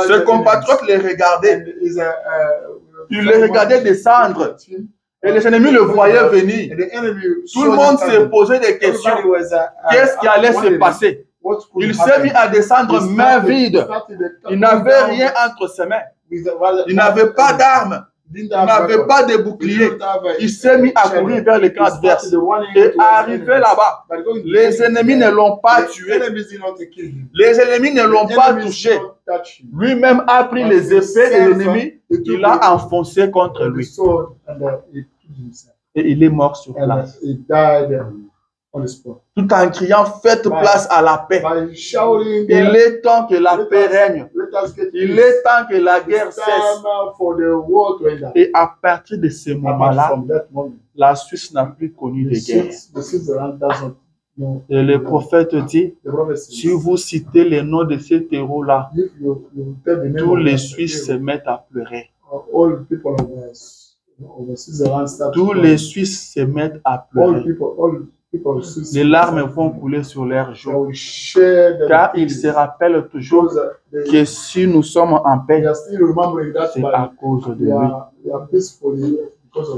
Ses compatriotes les regardaient. Ils les regardaient descendre. Et les ennemis le voyaient venir. Tout le monde s'est posé des questions. Qu'est-ce qui allait se passer? Il s'est mis à descendre main vide. Il n'avait rien entre ses mains. Il n'avait pas d'armes. Il n'avait pas de bouclier. Il s'est mis à courir vers les camps adverses. Et arrivé là-bas, les ennemis ne l'ont pas tué. Les ennemis ne l'ont pas touché. Lui-même a pris les épées de l'ennemi. Il l'a enfoncé contre lui. Et il est mort sur place. Tout en criant, faites place à la paix. Il est temps que la paix règne. Il est temps que la guerre cesse. Et à partir de ce moment-là, la Suisse n'a plus connu de guerre. Et le prophète dit, si vous citez les noms de ces terreaux-là, tous les Suisses se mettent à pleurer. Tous les Suisses se mettent à pleurer. Les larmes vont couler sur leurs joues. Car ils se rappellent toujours que si nous sommes en paix, c'est à cause de lui.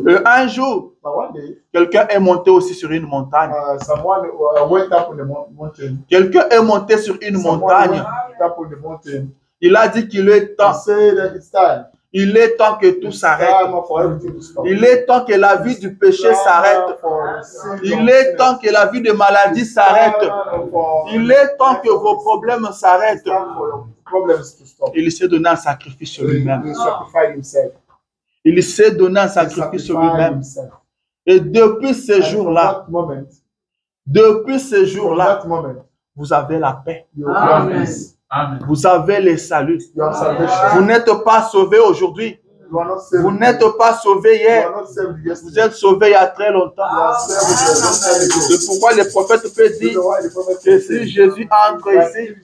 Et un jour, But one day, Quelqu'un est monté aussi sur une montagne. someone went up on the mountain. Quelqu'un est monté sur une Someone montagne. went up on the mountain. Il a dit qu'il est He temps. said that it's time. Il est temps que tout It's s'arrête. time for everything to stop. Il est temps que la vie du péché s'arrête. Il est temps que la vie de maladie s'arrête. Il est temps que vos problèmes s'arrêtent. Il s'est donné un sacrifice sur lui-même. Il s'est donné un sacrifice sur lui-même. Et depuis ce jour-là, vous avez la paix. Amen. Vous avez le salut. Vous n'êtes pas sauvé aujourd'hui. Vous n'êtes pas sauvé hier. Vous êtes sauvé il y a très longtemps. C'est pourquoi le prophète peut dire que si Jésus entre ici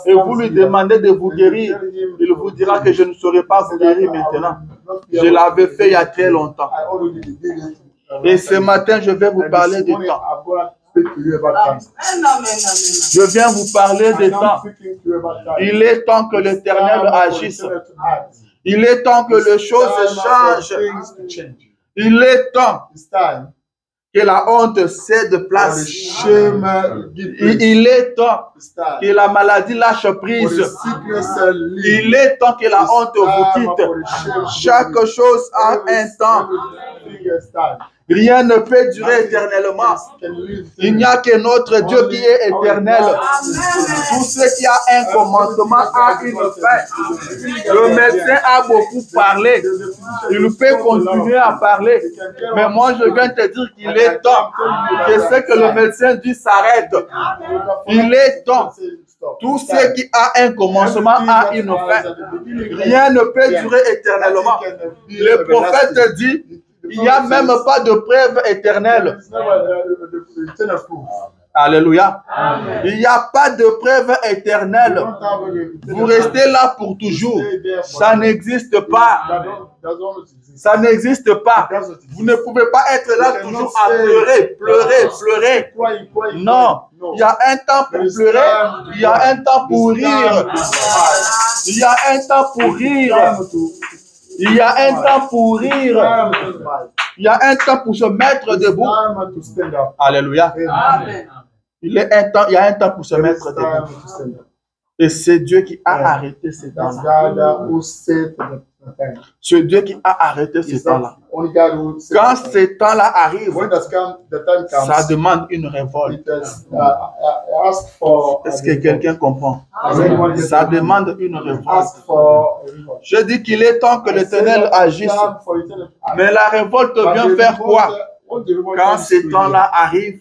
et vous lui demandez de vous guérir, il vous dira que je ne saurais pas vous guérir maintenant. Je l'avais fait il y a très longtemps. Et ce matin, je vais vous parler du temps. Je viens vous parler des temps. Il est temps que l'Éternel agisse. Il est temps que les choses changent. Il est temps que la honte cède place. Il est temps que la maladie lâche prise. Il est temps que la honte vous quitte. Chaque chose a un temps. Rien ne peut durer éternellement. Il n'y a que notre Dieu qui est éternel. Tout ce qui a un commencement a une fin. Le médecin a beaucoup parlé. Il peut continuer à parler. Mais moi, je viens te dire qu'il est temps que ce que le médecin dit s'arrête. Il est temps. Tout ce qui a un commencement a une fin. Rien ne peut durer éternellement. Le prophète dit, il n'y a même pas de preuve éternelle. Alléluia. Il n'y a pas de preuve éternelle. Vous restez là pour toujours. Ça n'existe pas. Ça n'existe pas. Vous ne pouvez pas être là toujours à pleurer, pleurer, pleurer. Non. Il y a un temps pour pleurer. Il y a un temps pour rire. Il y a un temps pour rire. Il y a un temps pour rire. Il y a un temps pour se mettre debout. Alléluia. Il y a un temps pour se mettre debout. Et c'est Dieu qui a arrêté ces temps-là. C'est Dieu qui a arrêté ces temps-là. Quand ces temps-là arrivent, ça demande une révolte. Est-ce que quelqu'un comprend? Ça demande une révolte. Je dis qu'il est temps que l'Éternel agisse. Mais la révolte vient faire quoi? Quand ces temps-là arrivent,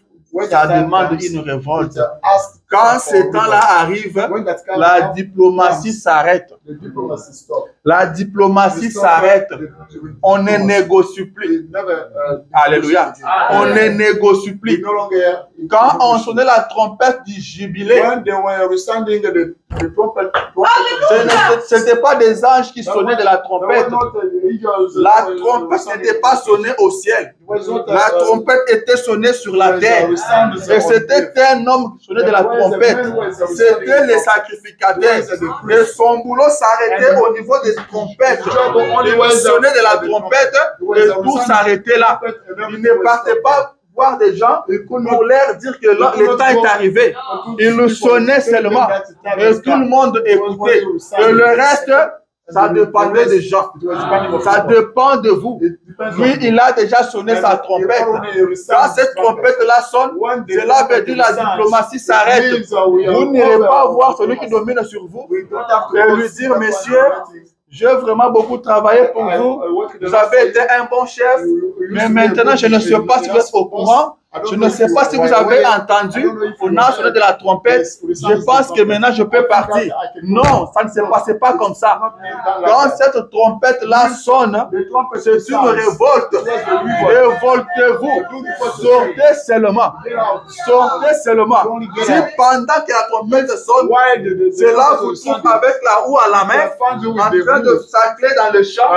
ça demande une révolte. Quand ces temps-là arrivent, la diplomatie s'arrête. La diplomatie s'arrête. On ne négocie plus. Alléluia. On ne négocie plus. Quand on sonnait la trompette du jubilé, ce n'était pas des anges qui sonnaient de la trompette. La trompette n'était pas sonnée au ciel. La trompette était sonnée sur la terre. Et c'était un homme qui sonnait de la trompette. C'était les sacrificateurs. Et son boulot s'arrêtait au niveau des trompettes. Il sonnait de la trompette et tout s'arrêtait là. Il ne partait pas voir des gens pour leur dire que le temps est arrivé. Il le sonnait seulement. Et tout le monde écoutait. Et le reste, ça dépendait des gens. Ça dépend de vous. Lui, il a déjà sonné sa trompette. Quand cette trompette-là sonne, cela veut dire la diplomatie s'arrête. Vous n'irez pas voir celui qui domine sur vous et lui dire, messieurs, j'ai vraiment beaucoup travaillé pour vous. Vous avez été un bon chef. Mais maintenant, je ne sais pas si vous êtes au courant. Je ne sais pas si vous avez entendu. On a sonné de la trompette. Je pense que maintenant, je peux partir. Non, ça ne se passait pas comme ça. Quand cette trompette-là sonne, c'est une révolte. Révoltez-vous. Sortez seulement. Sortez seulement. Si pendant que la trompette sonne, c'est là vous trouvez avec la houe à la main, en train de s'ancrer dans le champ,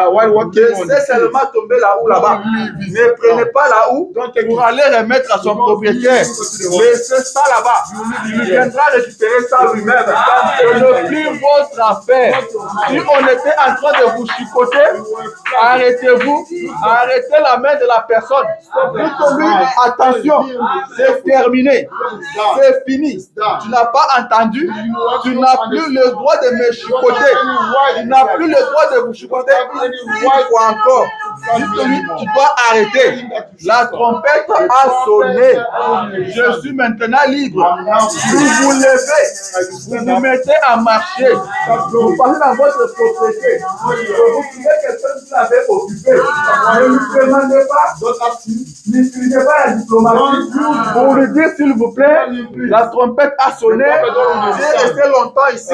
laissez seulement tomber la houe là-bas. Ne prenez pas la houe pour aller remettre remettre à son propriétaire. Laissez ça là-bas. Il viendra récupérer ça lui-même. Ce n'est plus votre affaire. Si on était en train de vous chicoter, arrêtez-vous, arrêtez la main de la personne. Dites-lui, attention, c'est terminé, c'est fini. Tu n'as pas entendu, tu n'as plus le droit de me chicoter. Tu n'as plus le droit de vous chicoter une fois encore. Dites-lui, tu dois arrêter. La trompette a sonné. Je suis maintenant libre. Vous vous levez, vous vous mettez à marcher. Vous passez dans votre propriété. Vous trouvez quelqu'un qui l'avait occupé. Ne lui demandez pas, n'utilisez pas la diplomatie pour lui dire s'il vous plaît, la trompette a sonné. J'ai resté longtemps ici,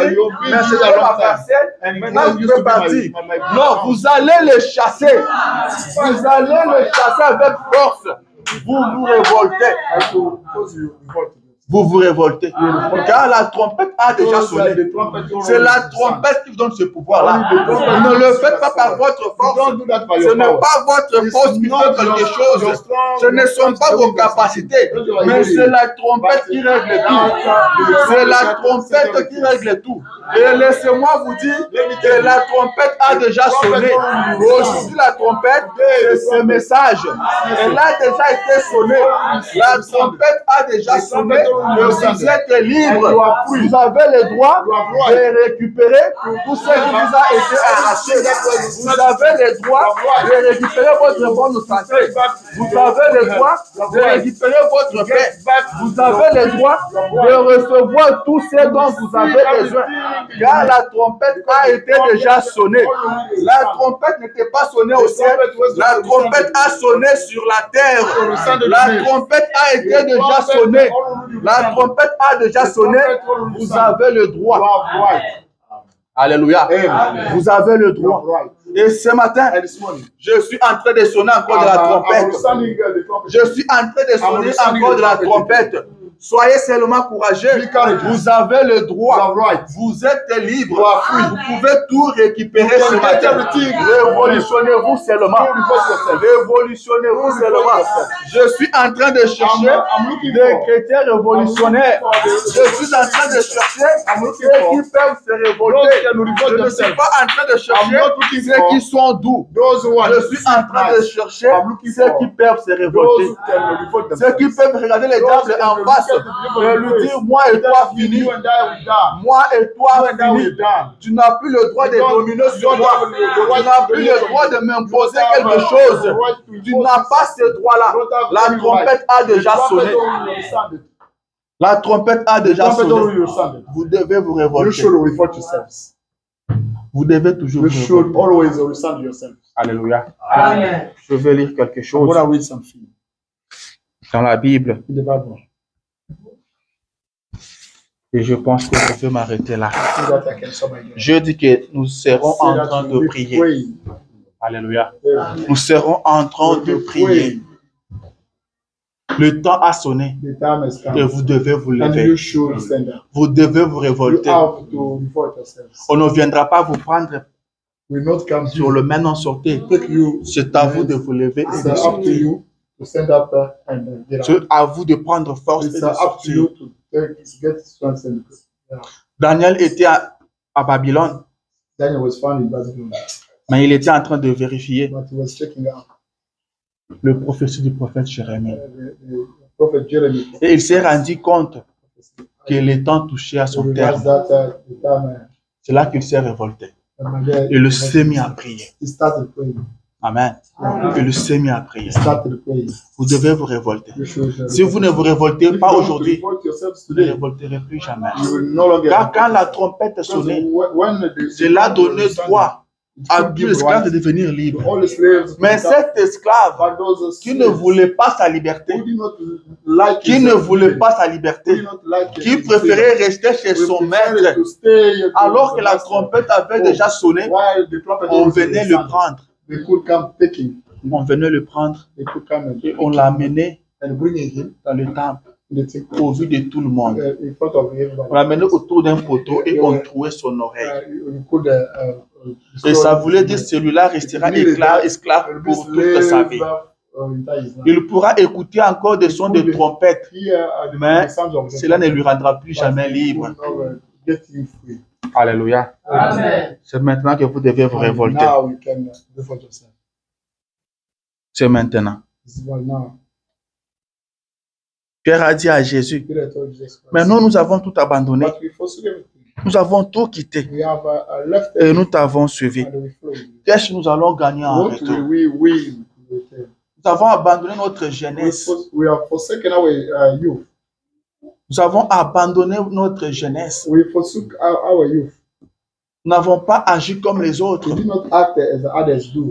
mais c'était ma parcelle. Maintenant vous pouvez partir. Non, vous allez le chasser. Vous allez le chasser avec force. Vous vous révoltez. Vous vous révoltez. Car la trompette a déjà sonné. C'est la trompette qui vous donne ce pouvoir-là. Ne le faites pas par votre force. Ce n'est pas votre force qui fait quelque chose. Ce ne sont pas vos capacités. Mais c'est la trompette qui règle tout. C'est la trompette qui règle tout. Et laissez-moi vous dire que la trompette a déjà sonné. Aujourd'hui, la trompette, c'est ce message. Elle a déjà été sonnée. La trompette a déjà sonné. Vous êtes libre. Vous avez le droit de récupérer tout ce qui vous a été arraché. Vous avez le droit de récupérer votre bonne santé. Vous avez le droit de récupérer votre paix. Vous avez le droit de recevoir tout ce dont vous avez besoin. Car la trompette a été déjà sonnée. La trompette n'était pas sonnée au ciel. La trompette a sonné sur la terre. La trompette a été déjà sonnée. La trompette a déjà sonné. Vous avez le droit. Alléluia. Vous avez le droit. Et ce matin, je suis en train de sonner encore de la trompette. Je suis en train de sonner encore de la trompette. Soyez seulement courageux. Vous avez le droit. Vous êtes libre. Vous pouvez tout récupérer ce matin. Révolutionnez-vous seulement. Révolutionnez-vous seulement. Je suis en train de chercher des chrétiens révolutionnaires. Je suis en train de chercher ceux qui peuvent se révolter. Je ne suis pas en train de chercher ceux qui sont doux. Je suis en train de chercher ceux qui peuvent se révolter. Ceux qui peuvent regarder les diables en face. Et lui dire, moi et toi fini. Moi et toi fini. Tu n'as plus le droit de dominer sur moi. Tu n'as plus le droit de m'imposer quelque chose. Tu n'as pas ce droit-là. La trompette a déjà sonné. La trompette a déjà sonné. Vous devez vous révolter. Vous devez toujours vous révolter. Alléluia. Je vais lire quelque chose dans la Bible. Et je pense que je peux m'arrêter là. Je dis que nous serons en train de prier. Alléluia. Nous serons en train de prier. Le temps a sonné. Et vous devez vous lever. Vous devez vous révolter. On ne viendra pas vous prendre sur le main en sortie. C'est à vous de vous lever et de sortir. C'est à vous de prendre force et de sortir. Daniel était à Babylone, mais il était en train de vérifier le prophétie du prophète Jérémie. Et il s'est rendu compte que le temps touchait à son terme. C'est là qu'il s'est révolté. Et le s'est mis à prier. Amen. Et le s'est mis à prier. Vous devez vous révolter. Si vous ne vous révoltez pas aujourd'hui, vous ne révolterez plus jamais. Car quand la trompette a sonné, cela donnait droit à tout esclave de devenir libre. Mais cet esclave qui ne voulait pas sa liberté, qui préférait rester chez son maître, alors que la trompette avait déjà sonné, on venait le prendre. On venait le prendre et on l'a mené dans le temple au vu de tout le monde. On l'a mené autour d'un poteau et on trouait son oreille. Et ça voulait dire que celui-là restera esclave pour toute sa vie. Il pourra écouter encore des sons de trompette, mais cela ne lui rendra plus jamais libre. Alléluia. Amen. C'est maintenant que vous devez vous révolter. C'est maintenant. Pierre a dit à Jésus, mais nous avons tout abandonné. Nous avons tout quitté et nous t'avons suivi. Qu'est-ce que nous allons gagner en retour? Nous avons abandonné notre jeunesse. Nous avons abandonné notre jeunesse. Nous n'avons pas agi comme les autres.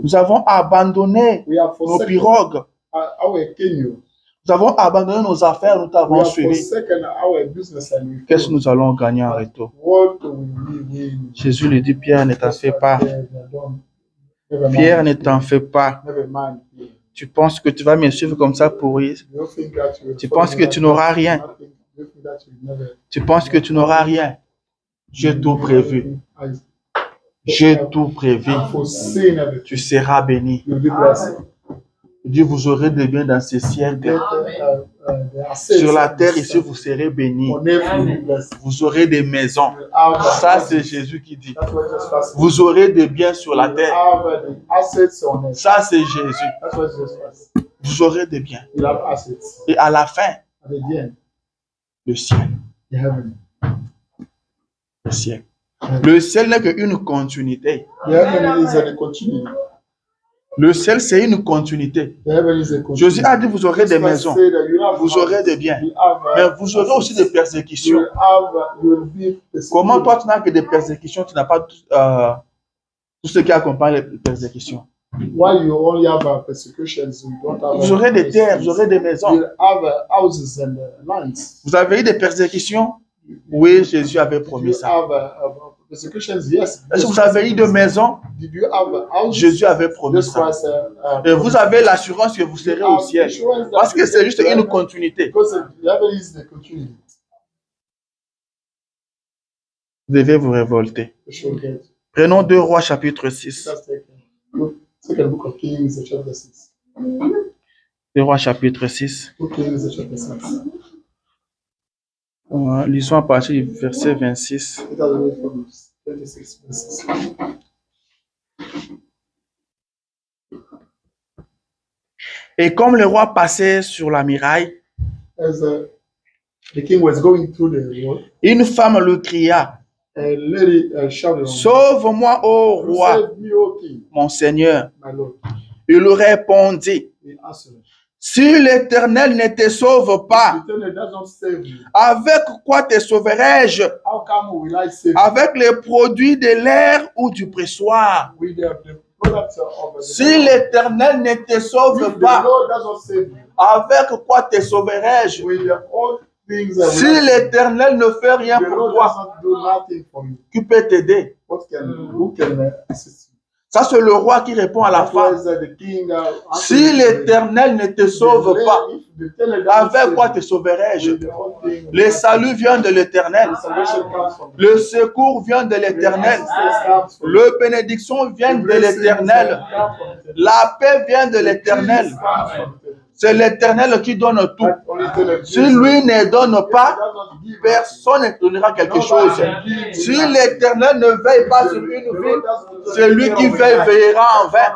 Nous avons abandonné nos pirogues. Nous avons abandonné nos affaires, nous t'avons suivi. Qu'est-ce que nous allons gagner en retour? Jésus lui dit, Pierre, ne t'en fais pas. Pierre, ne t'en fais pas. Tu penses que tu vas me suivre comme ça pour rire? Tu penses que tu n'auras rien? Tu penses que tu n'auras rien? J'ai tout prévu. J'ai tout prévu. Tu seras béni. Dieu, vous aurez des biens dans ce siècle. Sur la terre, ici, vous serez bénis. Vous aurez des maisons. Ça, c'est Jésus qui dit. Vous aurez des biens sur la terre. Ça, c'est Jésus. Vous aurez des biens. Et à la fin, le ciel. Le ciel. Le ciel n'est qu'une continuité. Le ciel, c'est une continuité. Jésus a dit, vous aurez des maisons, vous aurez des biens, mais vous aurez aussi des persécutions. Comment toi, tu n'as que des persécutions, tu n'as pas tout ce qui accompagne les persécutions? Vous aurez des terres, vous aurez des maisons. Vous avez eu des persécutions? Oui, Jésus avait promis ça. Est-ce que vous avez eu de maisons? Jésus avait promis ça. Et vous avez l'assurance que vous serez au ciel. Parce que c'est juste une continuité. Vous devez vous révolter. Prenons 2 Rois chapitre 6. 2 Rois chapitre 6. Lisons à partir du verset 26. Et comme le roi passait sur la muraille, une femme lui cria, sauve-moi, ô roi, mon Seigneur. Il lui répondit, si l'Éternel ne te sauve pas, avec quoi te sauverai-je? Avec les produits de l'air ou du pressoir? Si l'Éternel ne te sauve pas, avec quoi te sauverai-je? Si l'Éternel ne fait rien pour toi, qui peut t'aider? Ça, c'est le roi qui répond à la femme. Si l'Éternel ne te sauve pas, avec quoi te sauverai-je? Le salut vient de l'Éternel. Le secours vient de l'Éternel. La bénédiction vient de l'Éternel. La paix vient de l'Éternel. C'est l'Éternel qui donne tout. Si lui ne donne pas, personne ne donnera quelque chose. Si l'Éternel ne veille pas sur une ville, celui qui veille veillera en vain.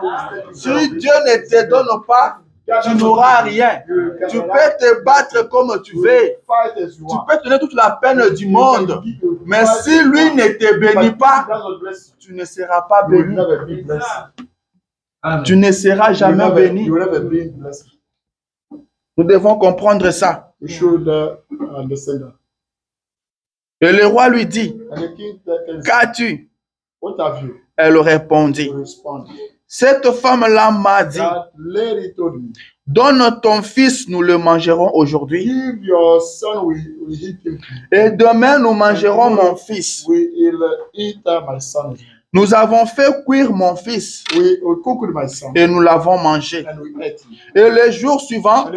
Si Dieu ne te donne pas, tu n'auras rien. Tu peux te battre comme tu veux. Tu peux donner toute la peine du monde. Mais si lui ne te bénit pas, tu ne seras pas béni. Tu ne seras jamais béni. Nous devons comprendre ça. Et le roi lui dit, qu'as-tu? Elle répondit, cette femme-là m'a dit, donne ton fils, nous le mangerons aujourd'hui. Et demain, nous mangerons mon fils. Nous avons fait cuire mon fils et nous l'avons mangé. Et le jour suivant,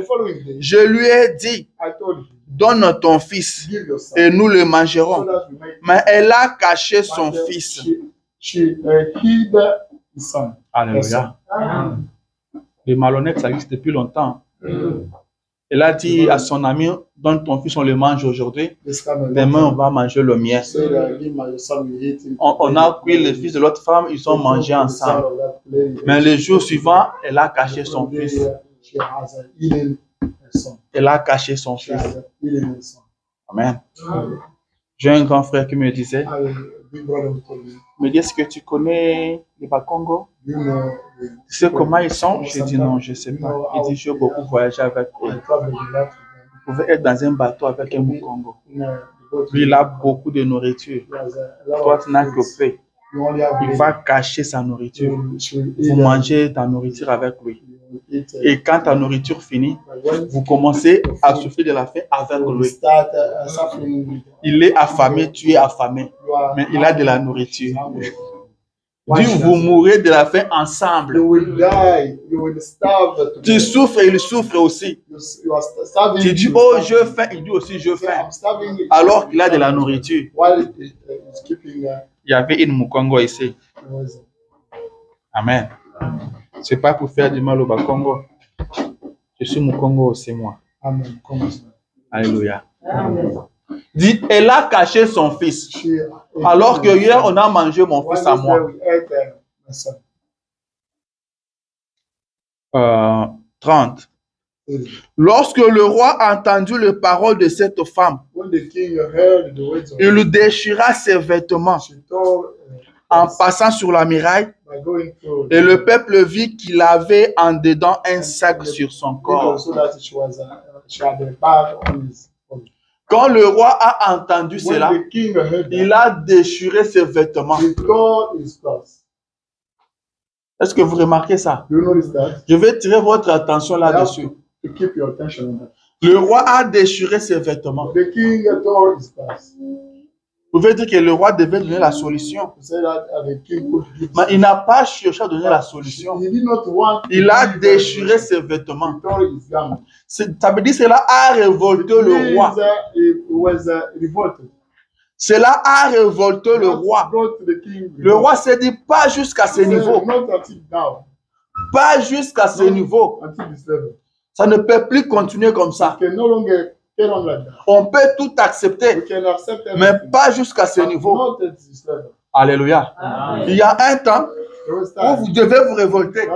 je lui ai dit, donne ton fils et nous le mangerons. Mais elle a caché son fils. Alléluia. Les malhonnêtes, ça existe depuis longtemps. Elle a dit à son ami, donne ton fils, on le mange aujourd'hui. Demain, on va manger le mien. On a pris le fils de l'autre femme, ils ont mangé ensemble. Mais le jour suivant, elle a caché son fils. Elle a caché son fils. Amen. J'ai un grand frère qui me disait, est-ce que tu connais les Bakongo? Tu sais comment ils sont? J'ai dit non, je ne sais pas. Il dit, j'ai beaucoup voyagé avec eux. Vous pouvez être dans un bateau avec un Mukongo. Lui, il a beaucoup de nourriture. Toi, tu n'as que peu. Il va cacher sa nourriture. Vous mangez ta nourriture avec lui. Et quand ta nourriture finit, vous commencez à souffrir de la faim avec lui. Il est affamé, tu es affamé. Mais il a de la nourriture. Dis, vous mourrez de la faim ensemble. Tu souffres et il souffre aussi. Tu dis, oh, je faim. Il dit aussi, je faim. Alors qu'il a de la nourriture. Il y avait une Mukongo ici. Amen. Ce n'est pas pour faire du mal au Bakongo. Je suis Mukongo aussi, moi. Amen. Alléluia. Dit, elle a caché son fils. Alors que hier, on a mangé mon fils à moi. 30. Lorsque le roi a entendu les paroles de cette femme, il lui déchira ses vêtements en passant sur la muraille, et le peuple vit qu'il avait en dedans un sac sur son corps. Quand le roi a entendu cela, il a déchiré ses vêtements. Est-ce que vous remarquez ça? Je vais tirer votre attention là-dessus. Le roi a déchiré ses vêtements. Vous pouvez dire que le roi devait donner la solution. Mais il n'a pas cherché à donner la solution. Il a déchiré ses vêtements. Ça veut dire que cela a révolté le roi. Cela a révolté le roi. Le roi s'est dit, pas jusqu'à ce niveau. Pas jusqu'à ce niveau. Ça ne peut plus continuer comme ça. On peut tout accepter, mais pas jusqu'à ce niveau. Alléluia. Il y a un temps où vous devez vous révolter.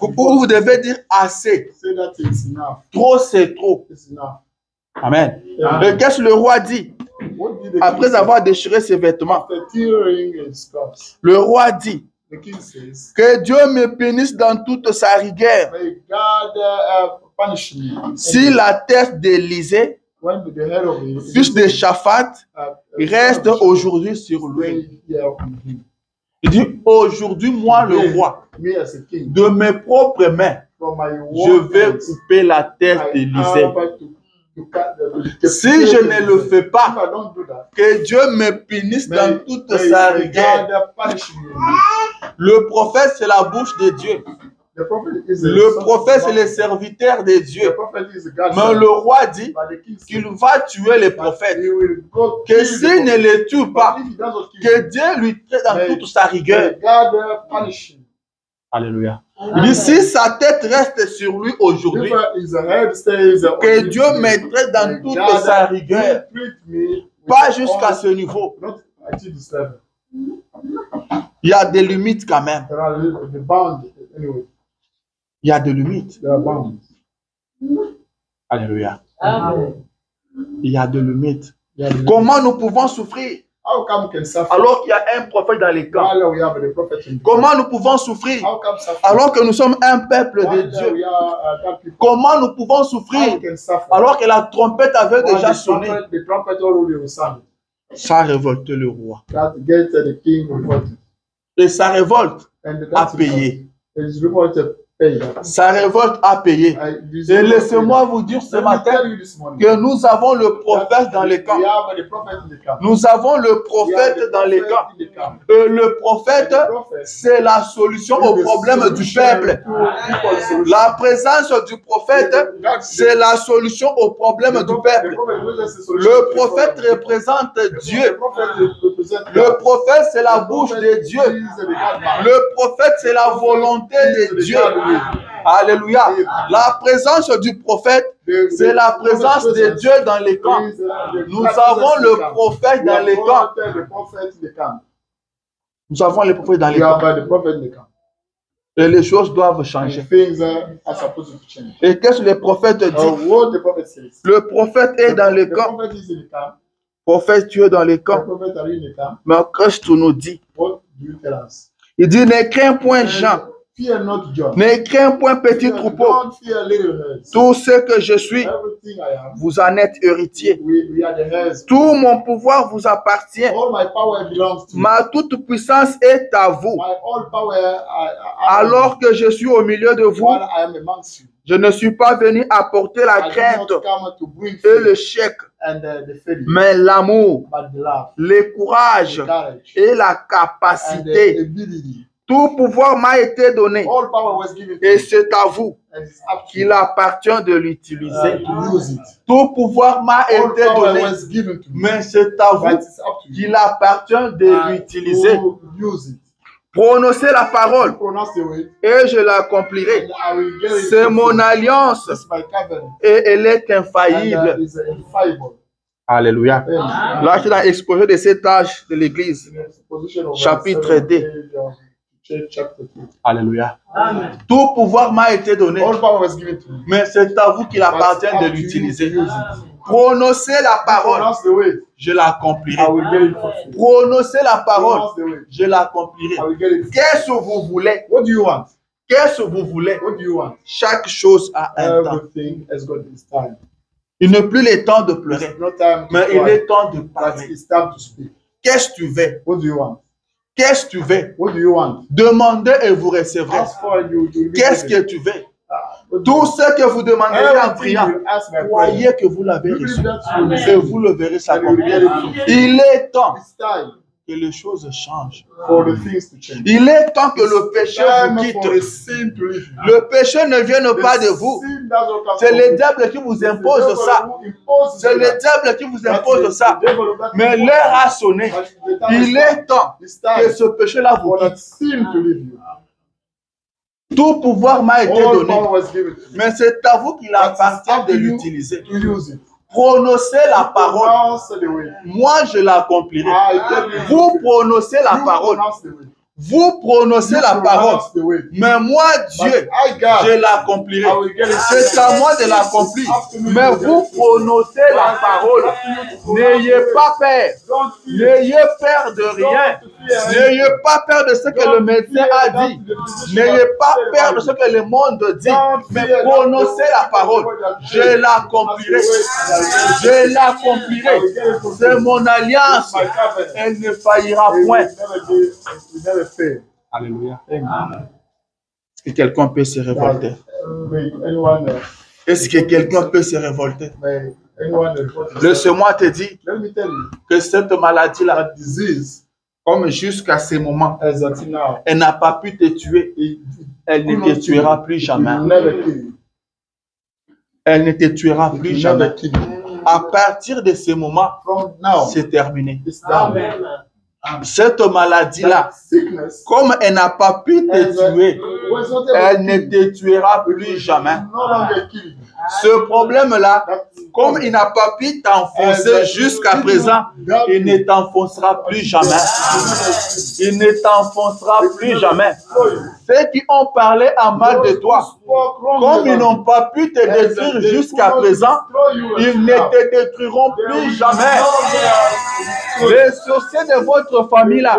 Où vous devez dire assez. Trop, c'est trop. Amen. Et qu'est-ce que le roi dit? Après avoir déchiré ses vêtements, le roi dit que Dieu me punisse dans toute sa rigueur. Si la tête d'Élisée, fils de Shaphat, reste aujourd'hui sur lui. Il dit, aujourd'hui, moi, le roi, de mes propres mains, je vais couper la tête d'Élisée. Si je ne le fais pas, que Dieu me punisse dans toute sa rigueur. Le prophète, c'est la bouche de Dieu. Le prophète, c'est le serviteur de Dieu. Mais le roi dit qu'il va tuer les prophètes. Que s'il ne les tue pas, que Dieu lui traite dans toute sa rigueur. Alléluia. Il dit, si sa tête reste sur lui aujourd'hui, que Dieu me traite dans toute sa rigueur. Pas jusqu'à ce niveau. Il y a des limites quand même. Il y a des limites. Alléluia. Il y a des limites. Comment nous pouvons souffrir alors qu'il y a un prophète dans les camps? Comment nous pouvons souffrir alors que nous sommes un peuple de Dieu? Comment nous pouvons souffrir alors que la trompette avait déjà sonné? Ça révolte le roi. Et sa révolte a payé. Sa révolte a payé. Et laissez-moi vous dire ce matin que nous avons le prophète dans les camps. Nous avons le prophète dans les camps. Et le prophète, c'est la solution au problème du peuple. La présence du prophète, c'est la solution au problème du peuple. Le prophète représente Dieu. Le prophète, c'est la bouche de Dieu. Le prophète, c'est la volonté de Dieu. Alléluia. La présence du prophète, c'est la présence de Dieu dans les camps. Nous avons le prophète dans les camps. Nous avons le prophète dans les camps. Et les choses doivent changer. Et qu'est-ce que le prophète dit? Le prophète est dans les camps. Prophète, tu es dans les camps. Mais Christ nous dit, il dit, ne crains point Jean. Ne crains point petit troupeau. Tout ce que je suis, vous en êtes héritier. Tout mon pouvoir vous appartient. Ma toute puissance est à vous. Alors que je suis au milieu de vous, je ne suis pas venu apporter la crainte et le chèque, mais l'amour, le courage et la capacité. Tout pouvoir m'a été donné et c'est à vous qu'il appartient de l'utiliser. Tout pouvoir m'a été donné, mais c'est à vous qu'il appartient de l'utiliser. Prononcez la parole et je l'accomplirai. C'est mon alliance et elle est infaillible. Alléluia. Là, je suis dans l'exposé de cet âge de l'Église, chapitre 2. Alléluia. Tout pouvoir m'a été donné, mais c'est à vous qu'il appartient de l'utiliser. Prononcez la parole, je l'accomplirai. Prononcez la parole, je l'accomplirai. Qu'est-ce que vous voulez? Qu'est-ce que vous voulez? Chaque chose a un temps. Il n'est plus le temps de pleurer, mais il est temps de parler. Qu'est-ce que tu veux? Qu'est-ce que tu veux? Demandez et vous recevrez. Qu'est-ce que tu veux? Tout ce que vous demanderez en priant, croyez que vous l'avez reçu et vous le verrez s'accomplir. Il est temps que les choses changent. Il est temps que le péché vous quitte. Le péché ne vienne pas de vous. C'est le diable qui vous impose ça. C'est le diable qui vous impose ça. Mais l'heure a sonné. Il est temps que ce péché-là vous quitte. Tout pouvoir m'a été donné, mais c'est à vous qu'il appartient de l'utiliser. Prononcez la parole. Moi, je l'accomplirai. Vous prononcez la parole. Vous prononcez la parole. Mais moi, Dieu, je l'accomplirai. C'est à moi de l'accomplir. Mais vous prononcez la parole. N'ayez pas peur. N'ayez peur de rien. N'ayez pas peur de ce que le médecin a dit. N'ayez pas peur de ce que le monde dit. Mais prononcez la parole. Je l'accomplirai. Je l'accomplirai. C'est mon alliance. Elle ne faillira point. Alléluia. Est-ce que quelqu'un peut se révolter? Est-ce que quelqu'un peut se révolter? Laisse-moi te dire que cette maladie-là, comme jusqu'à ce moment, elle n'a pas pu te tuer. Elle ne te tuera plus jamais. Elle ne te tuera plus jamais. À partir de ce moment, c'est terminé. Cette maladie-là, comme elle n'a pas pu te tuer, elle ne te tuera plus jamais. Ce problème-là, comme il n'a pas pu t'enfoncer jusqu'à présent, il ne t'enfoncera plus jamais. Il ne t'enfoncera plus jamais. Ceux qui ont parlé en mal de toi, comme ils n'ont pas pu te détruire jusqu'à présent, ils ne te détruiront plus jamais. Les sorciers de votre famille-là,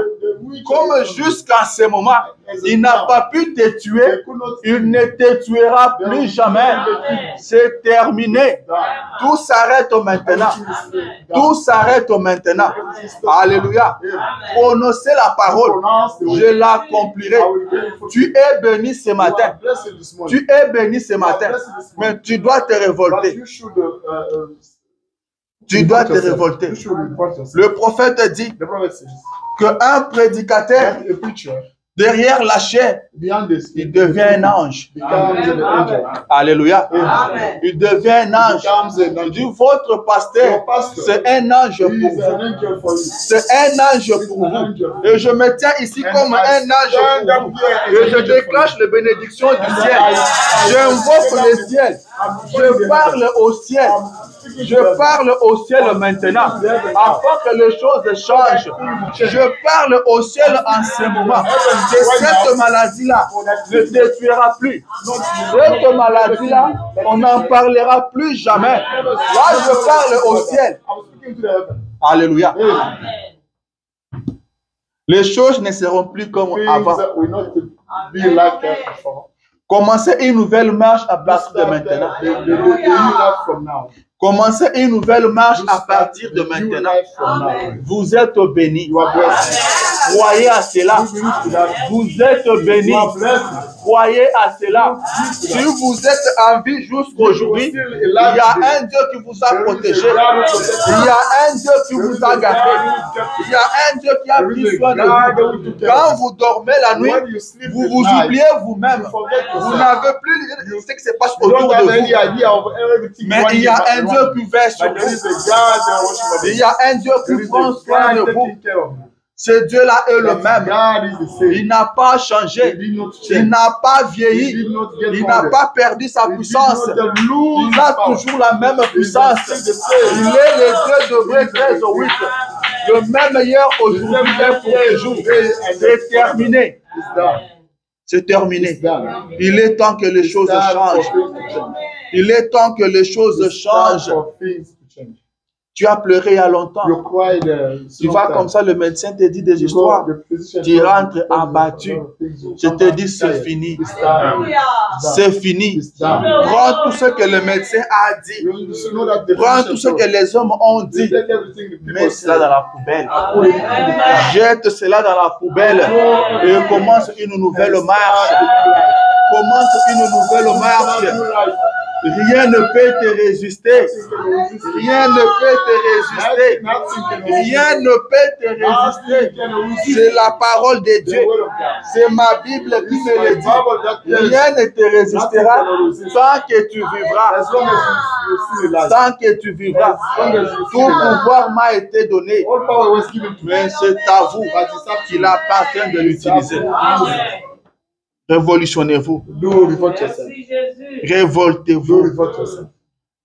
comme jusqu'à ce moment, il n'a pas pu te tuer, il ne te tuera plus jamais. C'est terminé. Tout s'arrête maintenant. Tout s'arrête maintenant. Alléluia. Prononcez la parole. Je l'accomplirai. Tu es béni ce matin. Tu es béni ce matin. Mais tu dois te révolter. Tu dois te révolter. Le prophète dit qu'un prédicateur Derrière la chair, Beyond this, il devient un ange. becomes an angel. Alléluia. Amen. Il devient un ange. Becomes an Il angel. dit, votre pasteur, Your pastor, c'est un ange he pour is vous. an angel for you. C'est un ange pour vous. Et je me tiens ici comme un ange pour vous. Et je déclenche les bénédictions du ciel. J'invoque le ciel. Je parle au ciel. Je parle au ciel maintenant, afin que les choses changent. Je parle au ciel en ce moment. Que cette maladie-là ne détruira plus. Cette maladie-là, on n'en parlera plus jamais. Là, je parle au ciel. I'm speaking to the heaven. Alléluia. Amen. Les choses ne seront plus comme Things avant. that will not be like that before. Commencez une nouvelle marche à partir de maintenant. The new life from now. Commencez une nouvelle marche à partir de The new maintenant. life from now. Vous êtes bénis. You are blessed. Croyez à cela. Vous êtes bénis. You are blessed. Croyez à cela. Si vous êtes en vie jusqu'aujourd'hui, il y a un Dieu qui vous a protégé. Il y a un Dieu qui vous a gardé. Il y a un Dieu qui a pris soin de vous. Quand vous dormez la nuit, When you sleep vous at vous night, oubliez vous-même. Vous n'avez plus l'idée de ce qui se passe you autour don't have de any vous. idea of everything. Mais il y a un Dieu qui veille sur But there vous. is a God that watches Il y a un Dieu There qui is prend a soin de God vous. taking care of you. Ce Dieu-là est le That même. God is the same. Il n'a pas changé. He did not Il change. n'a pas He vieilli. did not get Il n'a older. pas perdu sa He did puissance. not lose Il a his power. toujours la même puissance. He is the same. Il est le Dieu de Hébreux 13 au 8. Le même hier, aujourd'hui et pour toujours. C'est terminé. It's done. C'est terminé. It's done. Il est temps que les choses Time for changent. things to change. Il est temps que les choses It's time changent. for things to change. Tu as pleuré il y a longtemps. You cried. Tu vas comme ça, le médecin te dit des histoires. Tu rentres abattu. Je te dis, c'est fini. C'est fini. Prends tout ce que le médecin a dit. Prends tout ce que les hommes ont dit. Mets cela dans la poubelle. Jette cela dans la poubelle. Et commence une nouvelle marche. Commence une nouvelle marche. Rien ne peut te résister. Rien ne peut te résister. Rien ne peut te résister. C'est la parole de Dieu. C'est ma Bible qui me le dit. Rien ne te résistera tant que tu vivras. Tant que tu vivras. Tout pouvoir m'a été donné. Mais c'est à vous qu'il appartient de l'utiliser. Révolutionnez-vous. Révoltez-vous.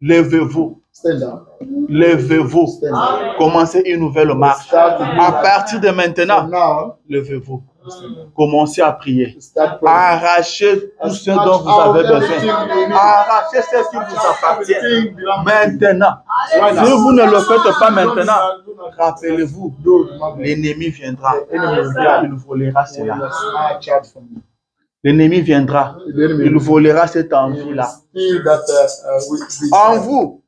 Levez-vous. Levez-vous. Commencez une nouvelle marche. À partir de maintenant, levez-vous. Commencez à prier. Arrachez tout ce dont vous avez besoin. Arrachez ce qui vous appartient. Maintenant. Si vous ne le faites pas maintenant, rappelez-vous, l'ennemi viendra. Il volera cela. L'ennemi viendra. Il volera cette envie-là. En vous,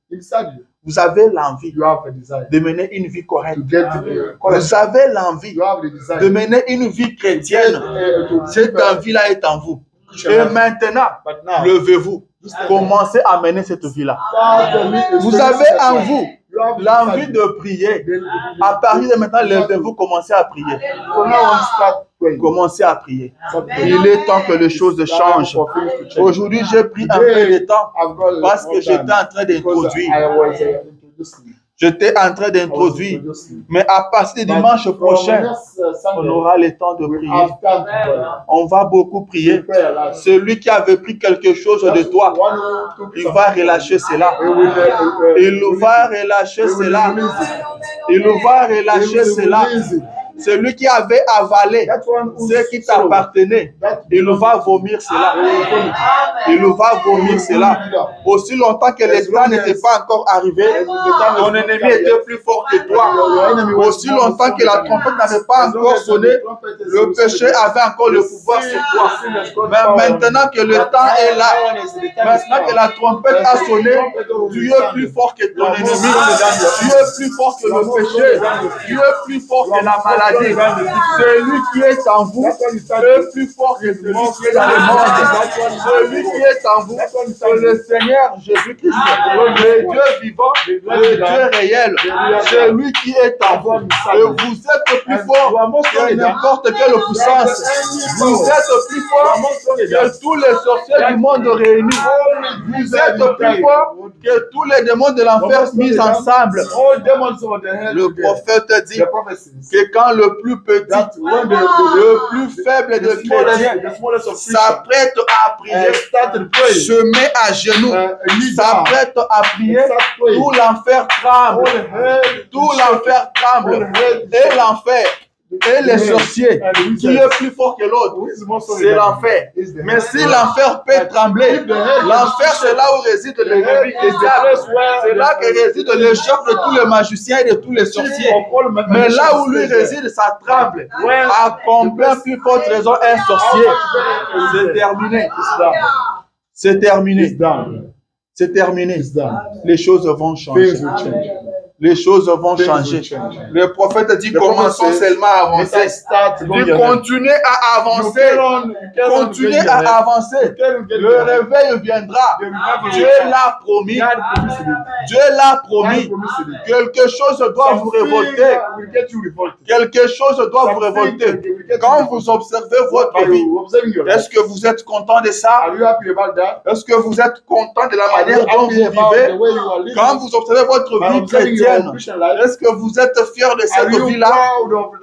vous avez l'envie de mener une vie correcte. Vous avez l'envie de mener une vie chrétienne. Cette envie-là est en vous. Et maintenant, levez-vous. Commencez à mener cette vie-là. Vous avez en vous l'envie de prier. À partir de maintenant, levez-vous, commencez à prier. Commencez à prier. Il est temps que les choses changent. Aujourd'hui, j'ai pris un peu de temps parce que j'étais en train d'introduire. J'étais en train d'introduire. Mais à partir du dimanche prochain, on aura le temps de prier. On va beaucoup prier. Celui qui avait pris quelque chose de toi, il va relâcher cela. Il va relâcher cela. Il va relâcher cela. Celui qui avait avalé ce qui t'appartenait, il va vomir cela. Il va vomir cela. Aussi longtemps que le temps n'était pas encore arrivé, ton ennemi était plus fort que toi. Aussi longtemps que la trompette n'avait pas encore sonné, le péché avait encore le pouvoir sur toi. Mais maintenant que le temps est là, maintenant que la trompette a sonné, tu es plus fort que ton ennemi. Tu es plus fort que le péché. Tu es plus fort que la maladie. c'est-à-dire celui qui est en vous est plus fort que celui qui est dans le monde. Celui qui est en vous, c'est le Seigneur Jésus-Christ, le Dieu vivant, le Dieu réel. Celui qui est en vous, et vous êtes plus fort que n'importe quelle puissance. Vous êtes plus fort que tous les sorciers du monde réunis. Vous êtes plus fort que tous les démons de l'enfer mis ensemble. Le prophète dit que quand le plus petit, le plus faible de chrétiens s'apprête à prier, se met à genoux, s'apprête à prier, tout l'enfer tremble. Tout l'enfer tremble. Et l'enfer et les sorciers, qui est plus fort que l'autre, c'est l'enfer. Mais si l'enfer peut trembler, l'enfer c'est là où réside l'ennemi des diables. C'est là que réside le chef de tous les magiciens et de tous les sorciers. Mais là où lui réside, ça tremble. À combien plus forte raison un sorcier? C'est terminé. C'est terminé. C'est terminé. Les choses vont changer. Les choses vont changer. Le prophète dit commençons seulement à avancer. Dit continuez à avancer. Continuez à avancer. Le réveil viendra. Dieu l'a promis. Dieu l'a promis. Quelque chose doit vous révolter. Quelque chose doit vous révolter. Quand vous observez votre vie, est-ce que vous êtes content de ça? Est-ce que vous êtes content de la manière dont vous vivez? Quand vous observez votre vie chrétienne, est-ce que vous êtes fiers de cette vie-là?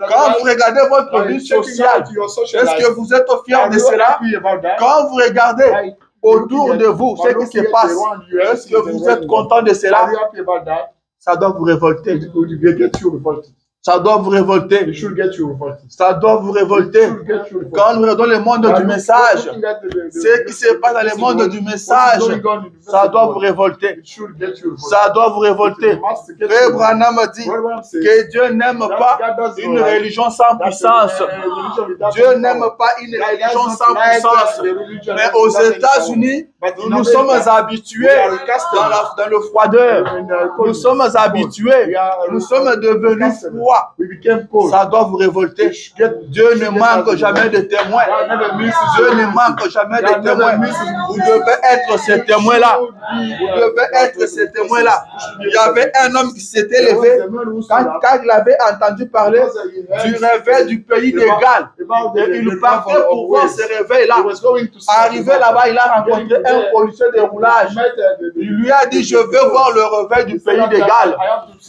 Quand vous regardez votre vie sociale, est-ce que vous êtes fiers de cela? Quand vous regardez autour de vous ce qui se passe, est-ce que vous êtes content de cela? Ça doit vous révolter. Ça doit vous révolter. Ça doit vous révolter. Quand nous regardons le monde du message, ce qui se passe dans le monde du message, ça doit vous révolter. Ça doit vous révolter. Frère Branham dit que Dieu n'aime pas une religion sans puissance. Dieu n'aime pas une religion sans puissance. Mais aux États-Unis, nous sommes habitués dans le froideur. Nous sommes habitués. Nous sommes devenus froids. Ça doit vous révolter. Dieu ne manque jamais de témoins. Dieu ne manque jamais de témoins. Vous devez être ces témoins-là. Vous devez être ces témoins-là. Il y avait un homme qui s'était levé quand il avait entendu parler du réveil du pays des Galles. Et il partait pour voir ce réveil-là. Arrivé là-bas, il a rencontré un policier de roulage. Il lui a dit, je veux voir le réveil du pays des Galles.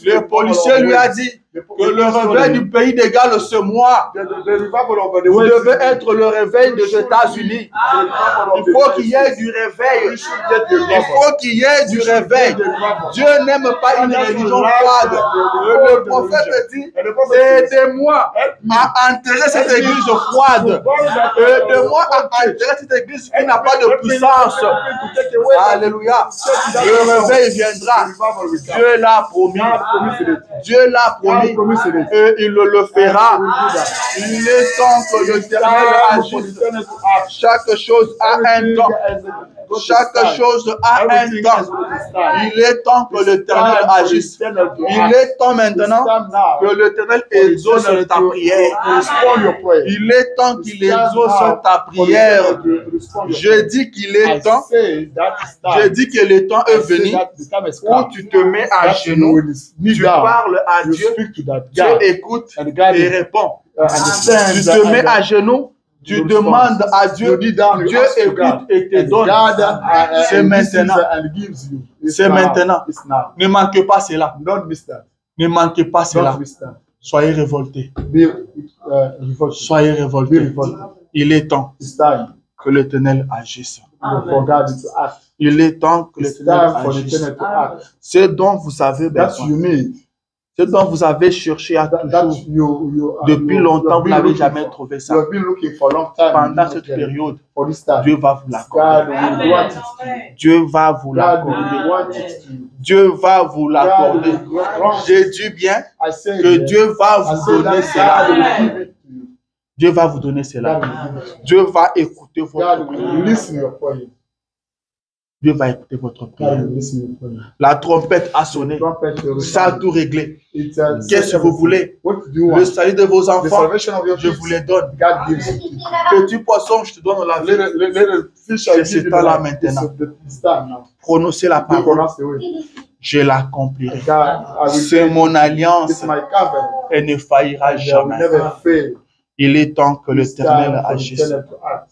Le policier lui a dit que le réveil du pays des Galles, ce mois, vous devez être le réveil des États-Unis. Il faut qu'il y ait du réveil. Il faut qu'il y ait du réveil. Dieu n'aime pas une religion froide. Le prophète dit, aidez-moi à enterrer cette église froide. Aidez-moi à enterrer cette église qui n'a pas de puissance. Alléluia. Le réveil viendra. Dieu l'a promis. Dieu l'a promis. Et il le fera. Il est temps que l'Éternel agisse. Chaque chose a un temps. Chaque chose a un temps. Il est temps que l'Éternel agisse. Il est temps maintenant que l'Éternel exauce ta prière. Il est temps qu'il exauce ta prière. Je dis qu'il est temps. Je dis que le temps est venu où tu te mets à genoux. Tu parles à Dieu. Dieu écoute et répond. Tu te mets à genoux. Tu demandes à Dieu, Dieu écoute et te donne. C'est maintenant. C'est maintenant. Ne manquez pas cela. Ne manquez pas cela. Soyez révoltés. Soyez révoltés. Il est temps que l'Éternel agisse. Il est temps que l'Éternel agisse. Ce dont vous avez besoin. Ce dont vous avez cherché à toujours, depuis longtemps, vous n'avez jamais trouvé ça. Pendant cette période, Dieu va vous l'accorder. Dieu va vous l'accorder. Dieu va vous l'accorder. J'ai dit bien que Dieu va vous donner cela. Dieu va vous donner cela. Dieu va écouter votre prière. Dieu va écouter votre God prière. will listen to your prayer. La trompette a sonné. Trumpet will Ça a sound. tout réglé. It's, Qu'est-ce que vous voulez? What do you Le want? salut de vos The enfants, salvation of your je kids, vous les donne. God gives it. Petit poisson, je te donne la vie. Little fish, C'est I ce give you the temps-là life. maintenant. It's time now. Prononcez la You parole. pronounce the word. Je l'accomplirai. God, I will C'est say, mon it's alliance. my covenant. Elle ne faillira I will jamais. never fail. Il est temps que It's l'Éternel time for agisse. the Eternal to act.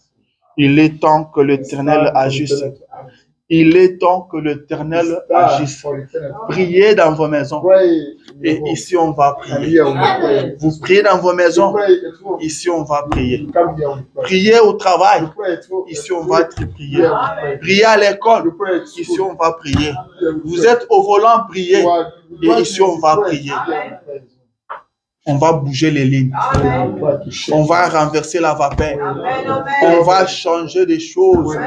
Il est temps que It's l'Éternel time for the agisse. Eternal to act. Il est temps que l'Éternel It's time agisse. for the Eternal to act. Priez dans vos maisons. Pray in Et your home. ici, on va And prier. here we pray. Vous priez dans vos You maisons. pray at home. Ici, on va prier. You come here, we pray. Priez au travail. You pray at home. Ici, on va prier. Here we pray. Priez à l'école. You pray at Ici, school. on va prier. Here we Vous pray. êtes au volant, priez. You are Et driving, ici, on you va pray. prier. Here we pray. On va bouger les lignes. You pray to shake. On va renverser la vapeur. On va changer des choses.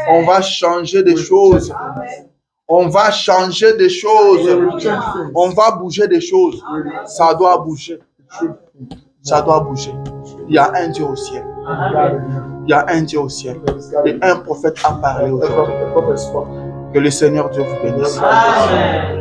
On va changer des choses. On va changer des choses. On va bouger des choses. Ça doit bouger. Ça doit bouger. Il y a un Dieu au ciel. Il y a un Dieu au ciel. Et un prophète a parlé aujourd'hui. Que le Seigneur Dieu vous bénisse. Amen.